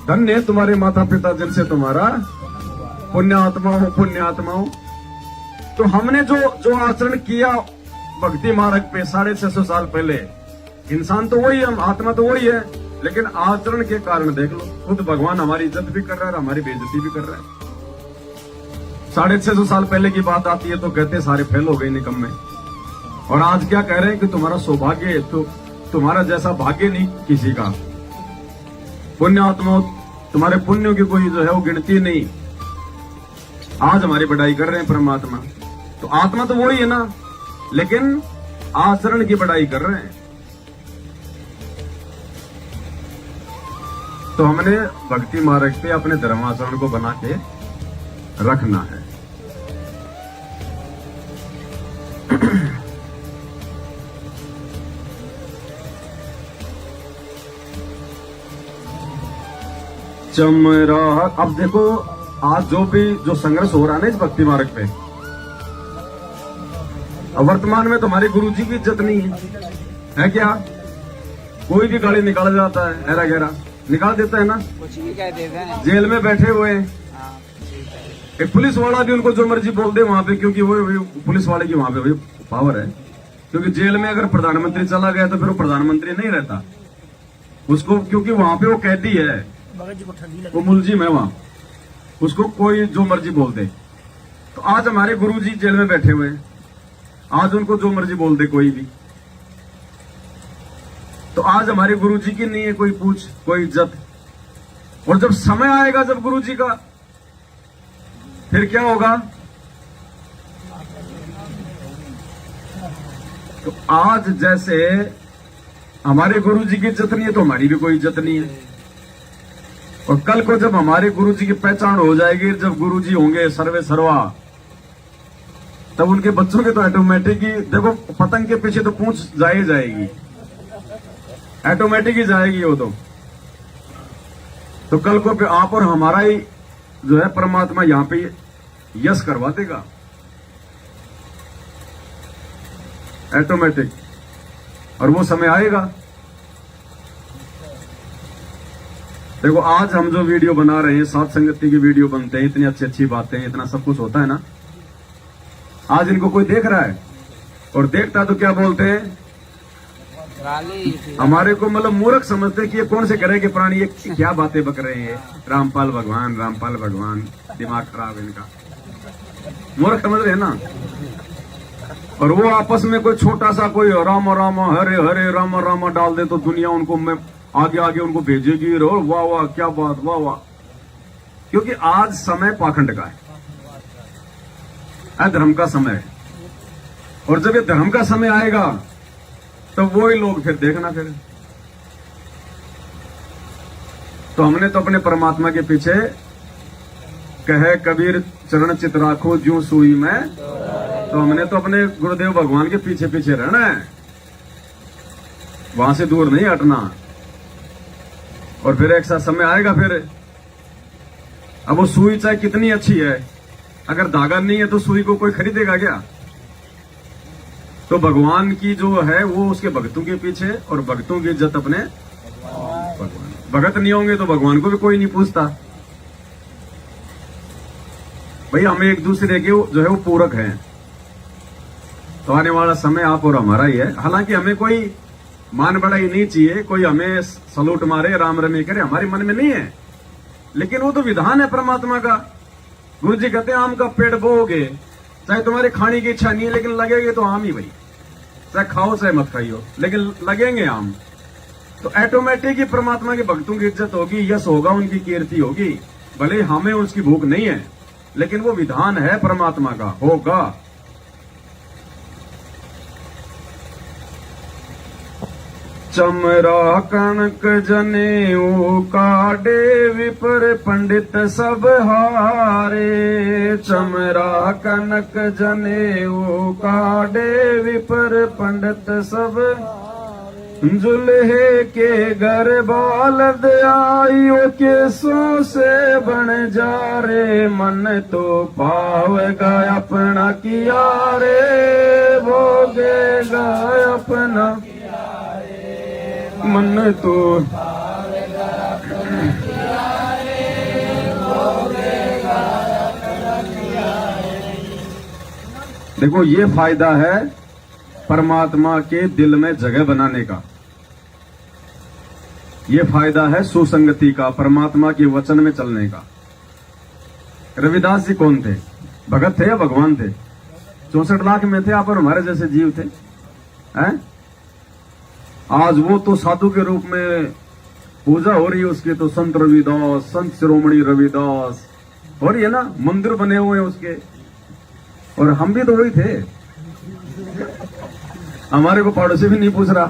धन्य है तुम्हारे माता पिता जिनसे तुम्हारा पुण्यात्माओं। तो हमने जो आचरण किया भक्ति मार्ग पे 650 साल पहले, इंसान तो वही है, आत्मा तो वही है, लेकिन आचरण के कारण देख लो, खुद भगवान हमारी इज्जत भी कर रहा है और हमारी बेइज्जती भी कर रहा है। 650 साल पहले की बात आती है तो कहते सारे फेल हो गए, निकम्मे। और आज क्या कह रहे हैं कि तुम्हारा सौभाग्य है, तो तुम्हारा जैसा भाग्य नहीं किसी का। पुण्यात्मा, तुम्हारे पुण्यों की कोई जो है वो गिनती नहीं। आज हमारी बढ़ाई कर रहे हैं परमात्मा। तो आत्मा तो वही है ना, लेकिन आचरण की बढ़ाई कर रहे हैं। तो हमने भक्ति मार्ग पे अपने धर्माचरण को बना के रखना है। चमरा, अब देखो आज जो संघर्ष हो रहा है ना इस भक्ति मार्ग पे, वर्तमान में तुम्हारे गुरु जी की इज्जत नहीं है क्या? कोई भी गाड़ी निकाल जाता है, ऐरा गहरा निकाल देता है ना, कुछ भी कह देते हैं। जेल में बैठे हुए हैं, एक पुलिस वाला भी उनको जो मर्जी बोल दे वहां पे, क्योंकि वो पुलिस वाले की वहां पे पावर है। क्योंकि जेल में अगर प्रधानमंत्री चला गया तो फिर वो प्रधानमंत्री नहीं रहता उसको, क्योंकि वहां पे वो कैदी है, वो मुलजिम है वहां, उसको कोई जो मर्जी बोल दे। तो आज हमारे गुरु जी जेल में बैठे हुए हैं, आज उनको जो मर्जी बोल दे कोई भी। तो आज हमारे गुरु जी की नहीं है कोई पूछ, कोई इज्जत। और जब समय आएगा जब गुरु जी का, फिर क्या होगा? तो आज जैसे हमारे गुरु जी की इज्जत नहीं है तो हमारी भी कोई इज्जत नहीं है। और कल को जब हमारे गुरु जी की पहचान हो जाएगी, जब गुरु जी होंगे सर्वे सर्वा, तब उनके बच्चों के तो ऑटोमेटिक ही, देखो पतंग के पीछे तो पूंछ जाएगी, ऑटोमेटिक ही जाएगी वो तो कल को आप और हमारा ही जो है परमात्मा यहां पे यश करवा देगा ऑटोमेटिक। और वो समय आएगा। देखो आज हम जो वीडियो बना रहे हैं, सात संगति की वीडियो बनते हैं, इतनी अच्छी अच्छी बातें, इतना सब कुछ होता है ना, आज इनको कोई देख रहा है, और देखता तो क्या बोलते हैं, हमारे को मतलब मूर्ख समझते हैं कि ये कौन से करे के प्राणी, ये क्या बातें बक रहे हैं, रामपाल भगवान, दिमाग खराब है इनका, मूर्ख समझ रहे हैं ना। और वो आपस में कोई छोटा सा कोई राम राम हरे हरे राम राम डाल दे तो दुनिया उनको मैं आगे उनको भेजेगी, और वाह वाह क्या बात, वाह वाह। क्योंकि आज समय पाखंड का है, धर्म का समय है। और जब ये धर्म का समय आएगा तो वो ही लोग फिर देखना फिर। तो हमने तो अपने परमात्मा के पीछे कहे कबीर चरण चित राखो ज्यों सुई में, तो हमने तो अपने गुरुदेव भगवान के पीछे पीछे रहना है, वहां से दूर नहीं हटना। और फिर एक सा समय आएगा फिर, अब वो सुई चाहे कितनी अच्छी है, अगर धागा नहीं है तो सुई को कोई खरीदेगा क्या? तो भगवान की जो है वो उसके भक्तों के पीछे, और भक्तों की इज्जत अपने भगवान। भगत नहीं होंगे तो भगवान को भी कोई नहीं पूछता। भाई हमें एक दूसरे के जो है वो पूरक हैं। तो आने वाला समय आप और हमारा ही है। हालांकि हमें कोई मान बढ़ाई नहीं चाहिए, कोई हमें सलूट मारे, राम रमी करे, हमारे मन में नहीं है। लेकिन वो तो विधान है परमात्मा का गुरु जी कहते हैं आम का पेड़ बोओगे, चाहे तुम्हारे खाने की इच्छा नहीं है लेकिन लगेंगे तो आम ही भाई, चाहे खाओ चाहे मत खाइयो लेकिन लगेंगे आम। तो ऑटोमेटिक ही परमात्मा के भक्तों की इज्जत होगी, यश होगा, उनकी कीर्ति होगी। भले हमें उसकी भूख नहीं है लेकिन वो विधान है परमात्मा का, होगा। चमरा कनक जनेऊ काडे विपर पंडित सब हारे। चमरा कनक जनेऊ काडे विपर पंडित सब, जुल्हे के घर बालद आइयो के सो से बन जा रे। मन तो पावेगा अपना किया रे, भोगेगा अपना मन तो। देखो ये फायदा है परमात्मा के दिल में जगह बनाने का, ये फायदा है सुसंगति का, परमात्मा के वचन में चलने का। रविदास जी कौन थे? भगत थे या भगवान थे? 64 लाख में थे आप और हमारे जैसे जीव थे हैं? आज वो तो साधु के रूप में पूजा हो रही है उसकी, तो संत रविदास, संत शिरोमणि रविदास हो रही है ना, मंदिर बने हुए हैं उसके। और हम भी तो वही थे, हमारे को पड़ोसी भी नहीं पूछ रहा।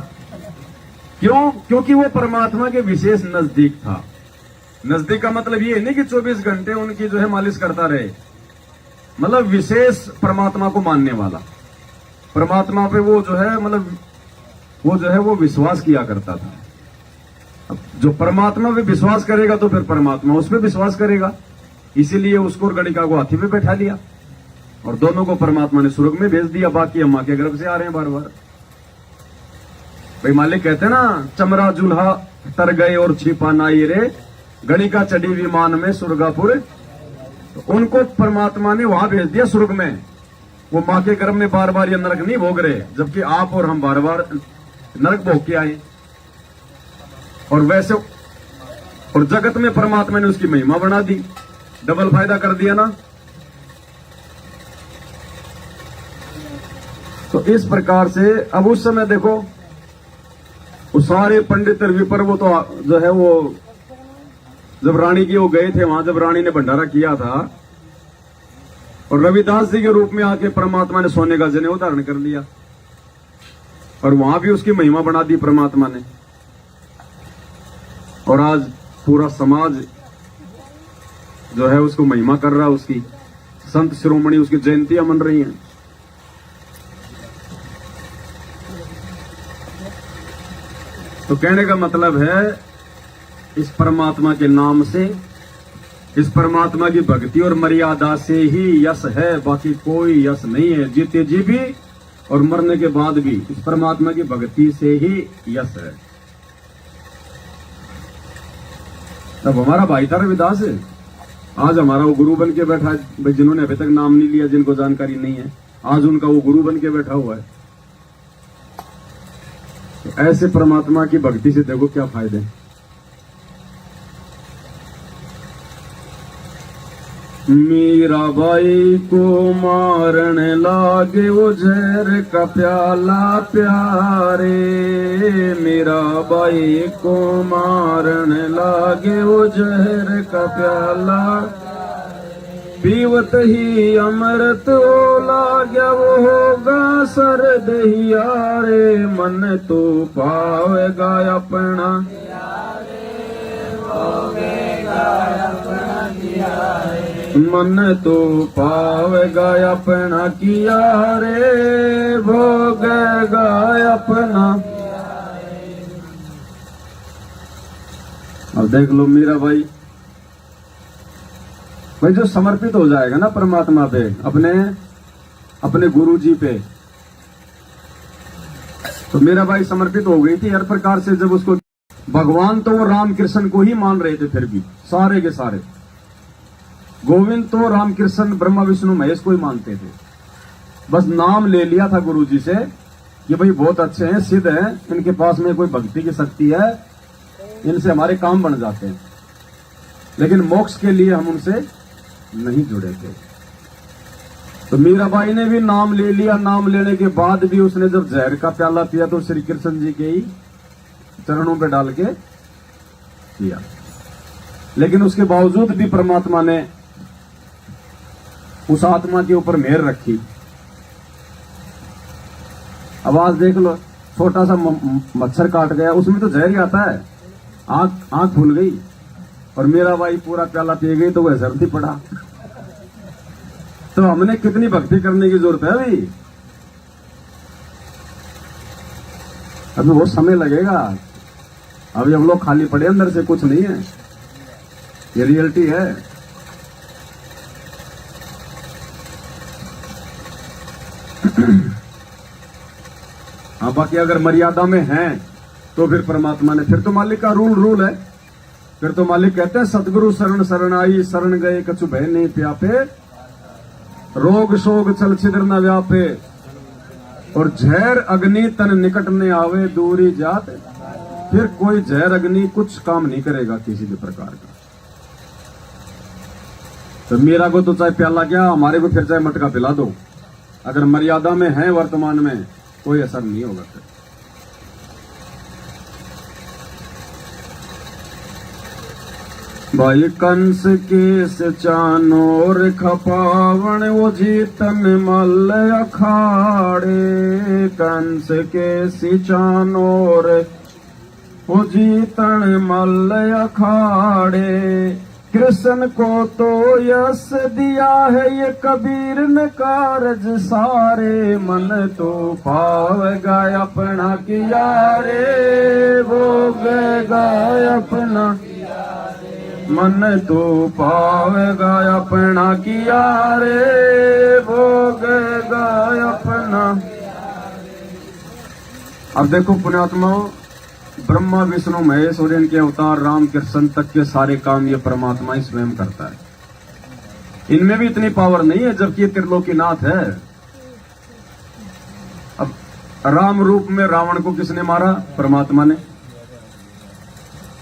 क्यों? क्योंकि वो परमात्मा के विशेष नजदीक था। नजदीक का मतलब ये नहीं कि 24 घंटे उनकी जो है मालिश करता रहे, मतलब विशेष परमात्मा को मानने वाला, परमात्मा पे वो जो है मतलब वो जो है वो विश्वास किया करता था। अब जो परमात्मा पे विश्वास करेगा तो फिर परमात्मा उस पर विश्वास करेगा, इसीलिए उसको और गणिका को हाथी पे बैठा लिया और दोनों को परमात्मा ने स्वर्ग में भेज दिया। बाकी अम्मा के गर्भ से आ रहे हैं बार बार। भाई मालिक कहते हैं ना, चमरा जुल्हा तर गए और छिपा नाई रे, गणिका चढ़ी विमान में सुरगापुर। तो उनको परमात्मा ने वहां भेज दिया स्वर्ग में। वो माँ के गर्भ में बार बार ये नरक नहीं भोग रहे, जबकि आप और हम बार बार नरक भोग के आए। और वैसे और जगत में परमात्मा ने उसकी महिमा बना दी, डबल फायदा कर दिया ना। तो इस प्रकार से अब उस समय देखो वो सारे पंडित और विपर, वो तो जो है वो जब रानी की वो गए थे वहां, जब रानी ने भंडारा किया था और रविदास जी के रूप में आके परमात्मा ने सोने का जनेऊ धारण कर लिया और वहां भी उसकी महिमा बना दी परमात्मा ने। और आज पूरा समाज जो है उसको महिमा कर रहा है, उसकी संत शिरोमणि उसकी जयंतियां मन रही हैं। तो कहने का मतलब है इस परमात्मा के नाम से, इस परमात्मा की भक्ति और मर्यादा से ही यश है, बाकी कोई यश नहीं है। जीते जी भी और मरने के बाद भी इस परमात्मा की भक्ति से ही यश है। तब हमारा भाई था रविदास, आज हमारा वो गुरु बन के बैठा है। भाई जिन्होंने अभी तक नाम नहीं लिया, जिनको जानकारी नहीं है, आज उनका वो गुरु बन के बैठा हुआ है। तो ऐसे परमात्मा की भक्ति से देखो क्या फायदे हैं। मीराबाई को मारने लागे वो जहर का प्याला प्यारे। मीराबाई को मारने लागे वो जहर का प्याला, पीवत ही अमृत हो लाग्या वो होगा सरद ही यारे। मन तो पावेगा अपना, मन तो पावेगा अपना किया रे, भोगेगा अपना। अब देख लो मीरा भाई जो समर्पित हो जाएगा ना परमात्मा पे, अपने गुरु जी पे, तो मेरा भाई समर्पित हो गई थी हर प्रकार से। जब उसको भगवान तो वो राम कृष्ण को ही मान रहे थे, फिर भी सारे के सारे गोविंद तो राम कृष्ण ब्रह्मा विष्णु महेश को ही मानते थे। बस नाम ले लिया था गुरु जी से कि भाई बहुत अच्छे हैं, सिद्ध हैं, इनके पास में कोई भक्ति की शक्ति है, इनसे हमारे काम बन जाते हैं। लेकिन मोक्ष के लिए हम उनसे नहीं जुड़े थे। तो मीराबाई ने भी नाम ले लिया। नाम लेने के बाद भी उसने जब जहर का प्याला पिया तो श्री कृष्ण जी के ही चरणों पे डाल के पिया। लेकिन उसके बावजूद भी परमात्मा ने उस आत्मा के ऊपर मेहर रखी। आवाज देख लो, छोटा सा मच्छर काट गया, उसमें तो जहर ही आता है। आंख फूल गई और मीराबाई पूरा प्याला पी गई तो वह जर्दी पड़ा। तो हमने कितनी भक्ति करने की जरूरत है अभी? अभी बहुत समय लगेगा। अभी हम लोग खाली पड़े, अंदर से कुछ नहीं है। ये रियलिटी है। हाँ, बाकी अगर मर्यादा में हैं तो फिर परमात्मा ने, फिर तो मालिक का रूल है। फिर तो मालिक कहते हैं सतगुरु शरण शरण आई, शरण गए कछु भय नहीं प्यापे, रोग शोग चल छिद्र न व्यापे, और जहर अग्नि तन निकट ने आवे दूरी जात। फिर कोई जहर अग्नि कुछ काम नहीं करेगा किसी भी प्रकार का। तो मेरा को तो चाहे प्याला क्या, हमारे को फिर चाहे मटका पिला दो, अगर मर्यादा में है वर्तमान में कोई असर नहीं होगा। फिर भाई कंस के से चानोर खपावण वो जीतन मल अखाड़े, कंस के से चानोर वो जीतन मल अखाड़े, कृष्ण को तो यश दिया है ये कबीर ने कारज सारे, मन तो पावेगा अपना किया रे, भोगेगा अपना, मन तो पावेगा अपना किया रे, भोगेगा अपना। अब देखो पुण्यात्माओं, ब्रह्मा विष्णु महेश और इनके अवतार राम कृष्ण तक के सारे काम ये परमात्मा ही स्वयं करता है। इनमें भी इतनी पावर नहीं है, जबकि ये त्रिलोकीनाथ है। अब राम रूप में रावण को किसने मारा? परमात्मा ने।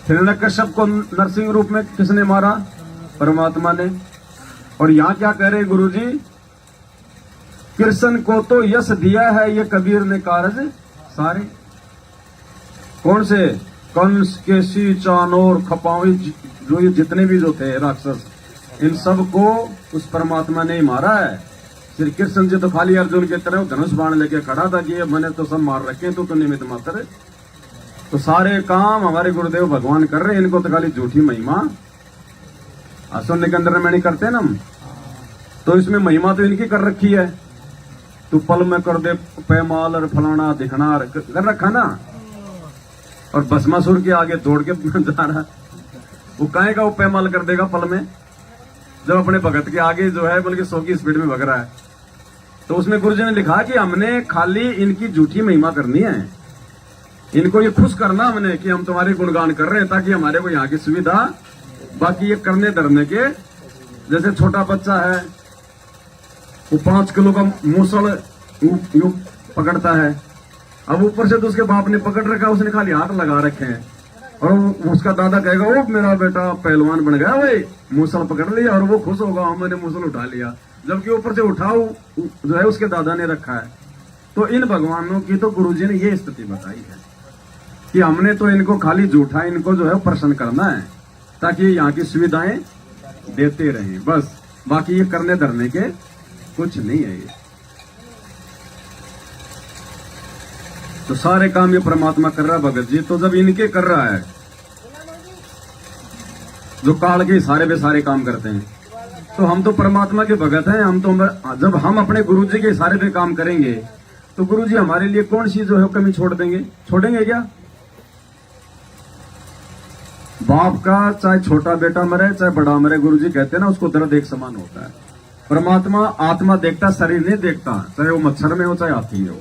हिरण्यकश्यप को नरसिंह रूप में किसने मारा? परमात्मा ने। और यहां क्या कह रहे गुरुजी? कृष्ण को तो यश दिया है ये कबीर ने कारज सारे। कौन से? कंस के सी चानोर खपावी, जो ये जितने भी जो थे राक्षस, इन सब को उस परमात्मा ने ही मारा है। श्री कृष्ण जी तो खाली अर्जुन के तरह धनुष बाण लेके खड़ा था कि ये मैंने तो सब मार रखे, तो निमित्त मात्र। तो सारे काम हमारे गुरुदेव भगवान कर रहे हैं, इनको तो खाली झूठी महिमा शून्य के अंदर में नहीं करते ना हम। तो इसमें महिमा तो इनकी कर रखी है। तू पल में कर दे पैमाल और फलाना दिखना कर रखा ना, और भस्मासुर के आगे दौड़ के जा रहा। वो काहे का वो पैमाल कर देगा पल में, जब अपने भगत के आगे जो है बल्कि 100 की स्पीड में भग रहा है। तो उसमें गुरुजी ने लिखा कि हमने खाली इनकी झूठी महिमा करनी है, इनको ये खुश करना हमने कि हम तुम्हारे गुणगान कर रहे हैं, ताकि हमारे को यहाँ की सुविधा। बाकी ये करने डरने के, जैसे छोटा बच्चा है वो 5 किलो का मूसल यूं पकड़ता है। अब ऊपर से तो उसके बाप ने पकड़ रखा, उसने खाली हाथ लगा रखे हैं, और उसका दादा कहेगा ओ मेरा बेटा पहलवान बन गया, भाई मूसल पकड़ लिया, और वो खुश होगा मैंने मूसल उठा लिया, जबकि ऊपर से उठाओ जो है उसके दादा ने रखा है। तो इन भगवानों की तो गुरुजी ने ये स्थिति बताई है कि हमने तो इनको खाली झूठा, इनको जो है प्रसन्न करना है, ताकि यहाँ की सुविधाएं देते रहें बस। बाकी ये करने धरने के कुछ नहीं है ये। तो सारे काम ये परमात्मा कर रहा है भगत जी। तो जब इनके कर रहा है, जो काल के इशारे पे सारे काम करते हैं, तो हम तो परमात्मा के भगत हैं। हम तो जब हम अपने गुरु जी के इशारे पे काम करेंगे तो गुरु जी हमारे लिए कौन सी जो है कमी छोड़ देंगे? छोड़ेंगे क्या? बाप का चाहे छोटा बेटा मरे चाहे बड़ा मरे, गुरु जी कहते हैं ना उसको दर्द एक समान होता है। परमात्मा आत्मा देखता, शरीर नहीं देखता, चाहे वो मच्छर में हो चाहे हाथी में हो।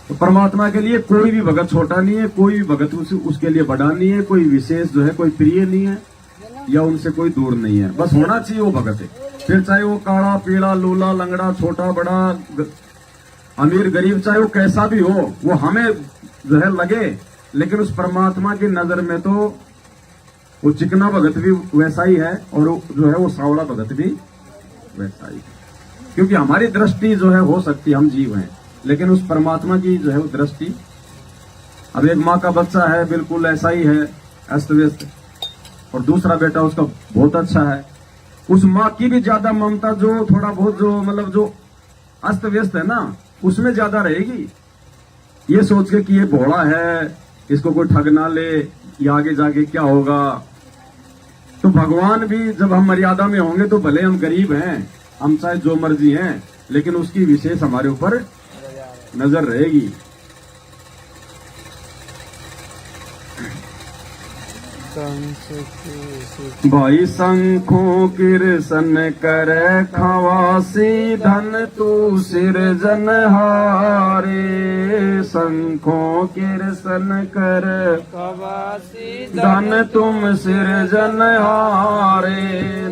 तो परमात्मा के लिए कोई भी भगत छोटा नहीं है, कोई भी भगत उसके लिए बड़ा नहीं है, कोई विशेष जो है कोई प्रिय नहीं है या उनसे कोई दूर नहीं है। बस होना चाहिए वो भगत है। फिर चाहे वो काला पीला लूला लंगड़ा छोटा बड़ा अमीर गरीब, चाहे वो कैसा भी हो, वो हमें जो है लगे, लेकिन उस परमात्मा की नजर में तो वो चिकना भगत भी वैसा ही है और जो है वो सावला भगत भी वैसा ही है। क्योंकि हमारी दृष्टि जो है हो सकती है, हम जीव हैं, लेकिन उस परमात्मा की जो है वो दृष्टि, अब एक माँ का बच्चा है बिल्कुल ऐसा ही है अस्त व्यस्त, और दूसरा बेटा उसका बहुत अच्छा है, उस माँ की भी ज्यादा ममता जो थोड़ा बहुत जो मतलब जो अस्त व्यस्त है ना उसमें ज्यादा रहेगी। ये सोच के कि ये भोला है, इसको कोई ठग ना ले, ये आगे जाके क्या होगा। तो भगवान भी जब हम मर्यादा में होंगे तो भले हम गरीब हैं, हम चाहे जो मर्जी हैं, लेकिन उसकी विशेष हमारे ऊपर नजर रहेगी। भाई शंखों किरसन कर खवासी धन तू सिरजन हारे, शंखों किरसन कर खवासी धन तुम सिरजन हारे,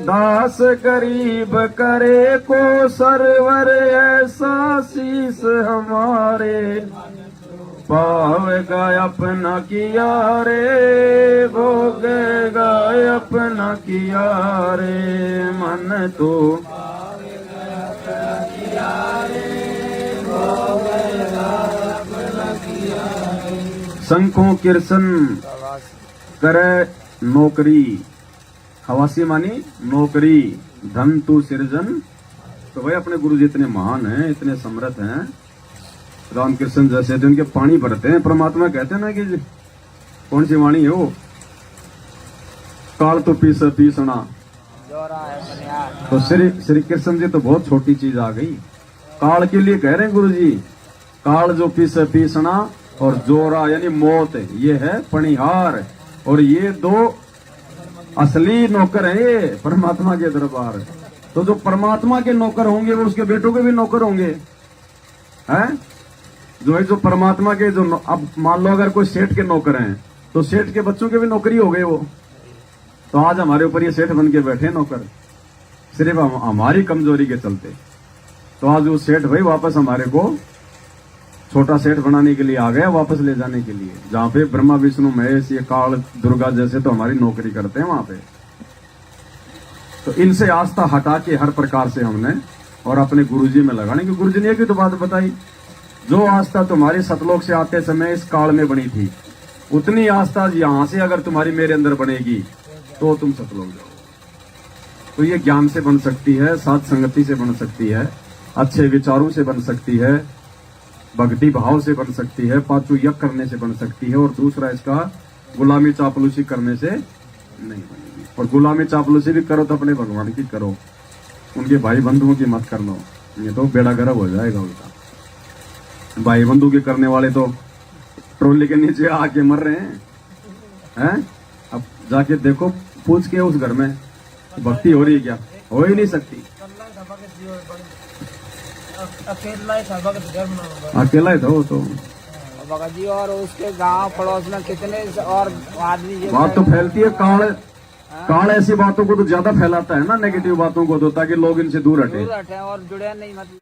दास गरीब करे को सरवर ऐसा शीस हमारे, पावेगा अपना किया रे, भोगेगा अपना किया रे, मन तो शंखों किरसन करे नौकरी, खवासी मानी नौकरी, धन तू सिरजन। तो भाई अपने गुरु जी इतने महान हैं, इतने समर्थ हैं, रामकृष्ण जैसे जिनके पानी भरते हैं। परमात्मा कहते हैं ना कि कौन सी वाणी है वो, काल तो पीसना, तो श्री कृष्ण जी तो बहुत छोटी चीज आ गई, काल के लिए कह रहे हैं गुरु जी। काल जो पीसना और जोरा यानी मौत, ये है पणिहार, और ये दो असली नौकर हैं ये परमात्मा के दरबार। तो जो परमात्मा के नौकर होंगे वो उसके बेटों के भी नौकर होंगे, हैं? जो है जो परमात्मा के जो अब मान लो अगर कोई सेठ के नौकर हैं तो सेठ के बच्चों के भी नौकरी हो गए वो। तो आज हमारे ऊपर ये सेठ बन के बैठे नौकर, सिर्फ हमारी कमजोरी के चलते। तो आज वो सेठ भाई वापस हमारे को छोटा सेठ बनाने के लिए आ गया, वापस ले जाने के लिए, जहाँ पे ब्रह्मा विष्णु महेश ये काल दुर्गा जैसे तो हमारी नौकरी करते हैं वहां पे। तो इनसे आस्था हटा के हर प्रकार से हमने और अपने गुरुजी में लगाने की, गुरुजी ने एक ही तो बात बताई, जो आस्था तुम्हारी सतलोक से आते समय इस काल में बनी थी, उतनी आस्था यहां से अगर तुम्हारी मेरे अंदर बनेगी तो तुम सतलोक जाओ। तो ये ज्ञान से बन सकती है, साथ संगति से बन सकती है, अच्छे विचारों से बन सकती है, भक्ति भाव से बन सकती है, पांचों यज्ञ करने से बन सकती है, और दूसरा इसका गुलामी चापलूसी करने से नहीं बनेगी। और गुलामी चापलूसी भी करो तो अपने भगवान की करो, उनके भाई बंधुओं की मत करना, ये तो बेड़ा गर्क हो जाएगा उनका। भाई बंधु के करने वाले तो ट्रोली के नीचे आके मर रहे हैं। अब जाके देखो, पूछ के उस घर में भक्ति हो रही है क्या? हो ही नहीं सकती। अकेला ही था वो तो भगत जी, और उसके गांव पड़ोस में कितने और आदमी। बात तो फैलती है, काल ऐसी बातों को तो ज्यादा फैलाता है ना, नेगेटिव बातों को तो, ताकि लोग इनसे दूर हटे और जुड़े नहीं मतलब।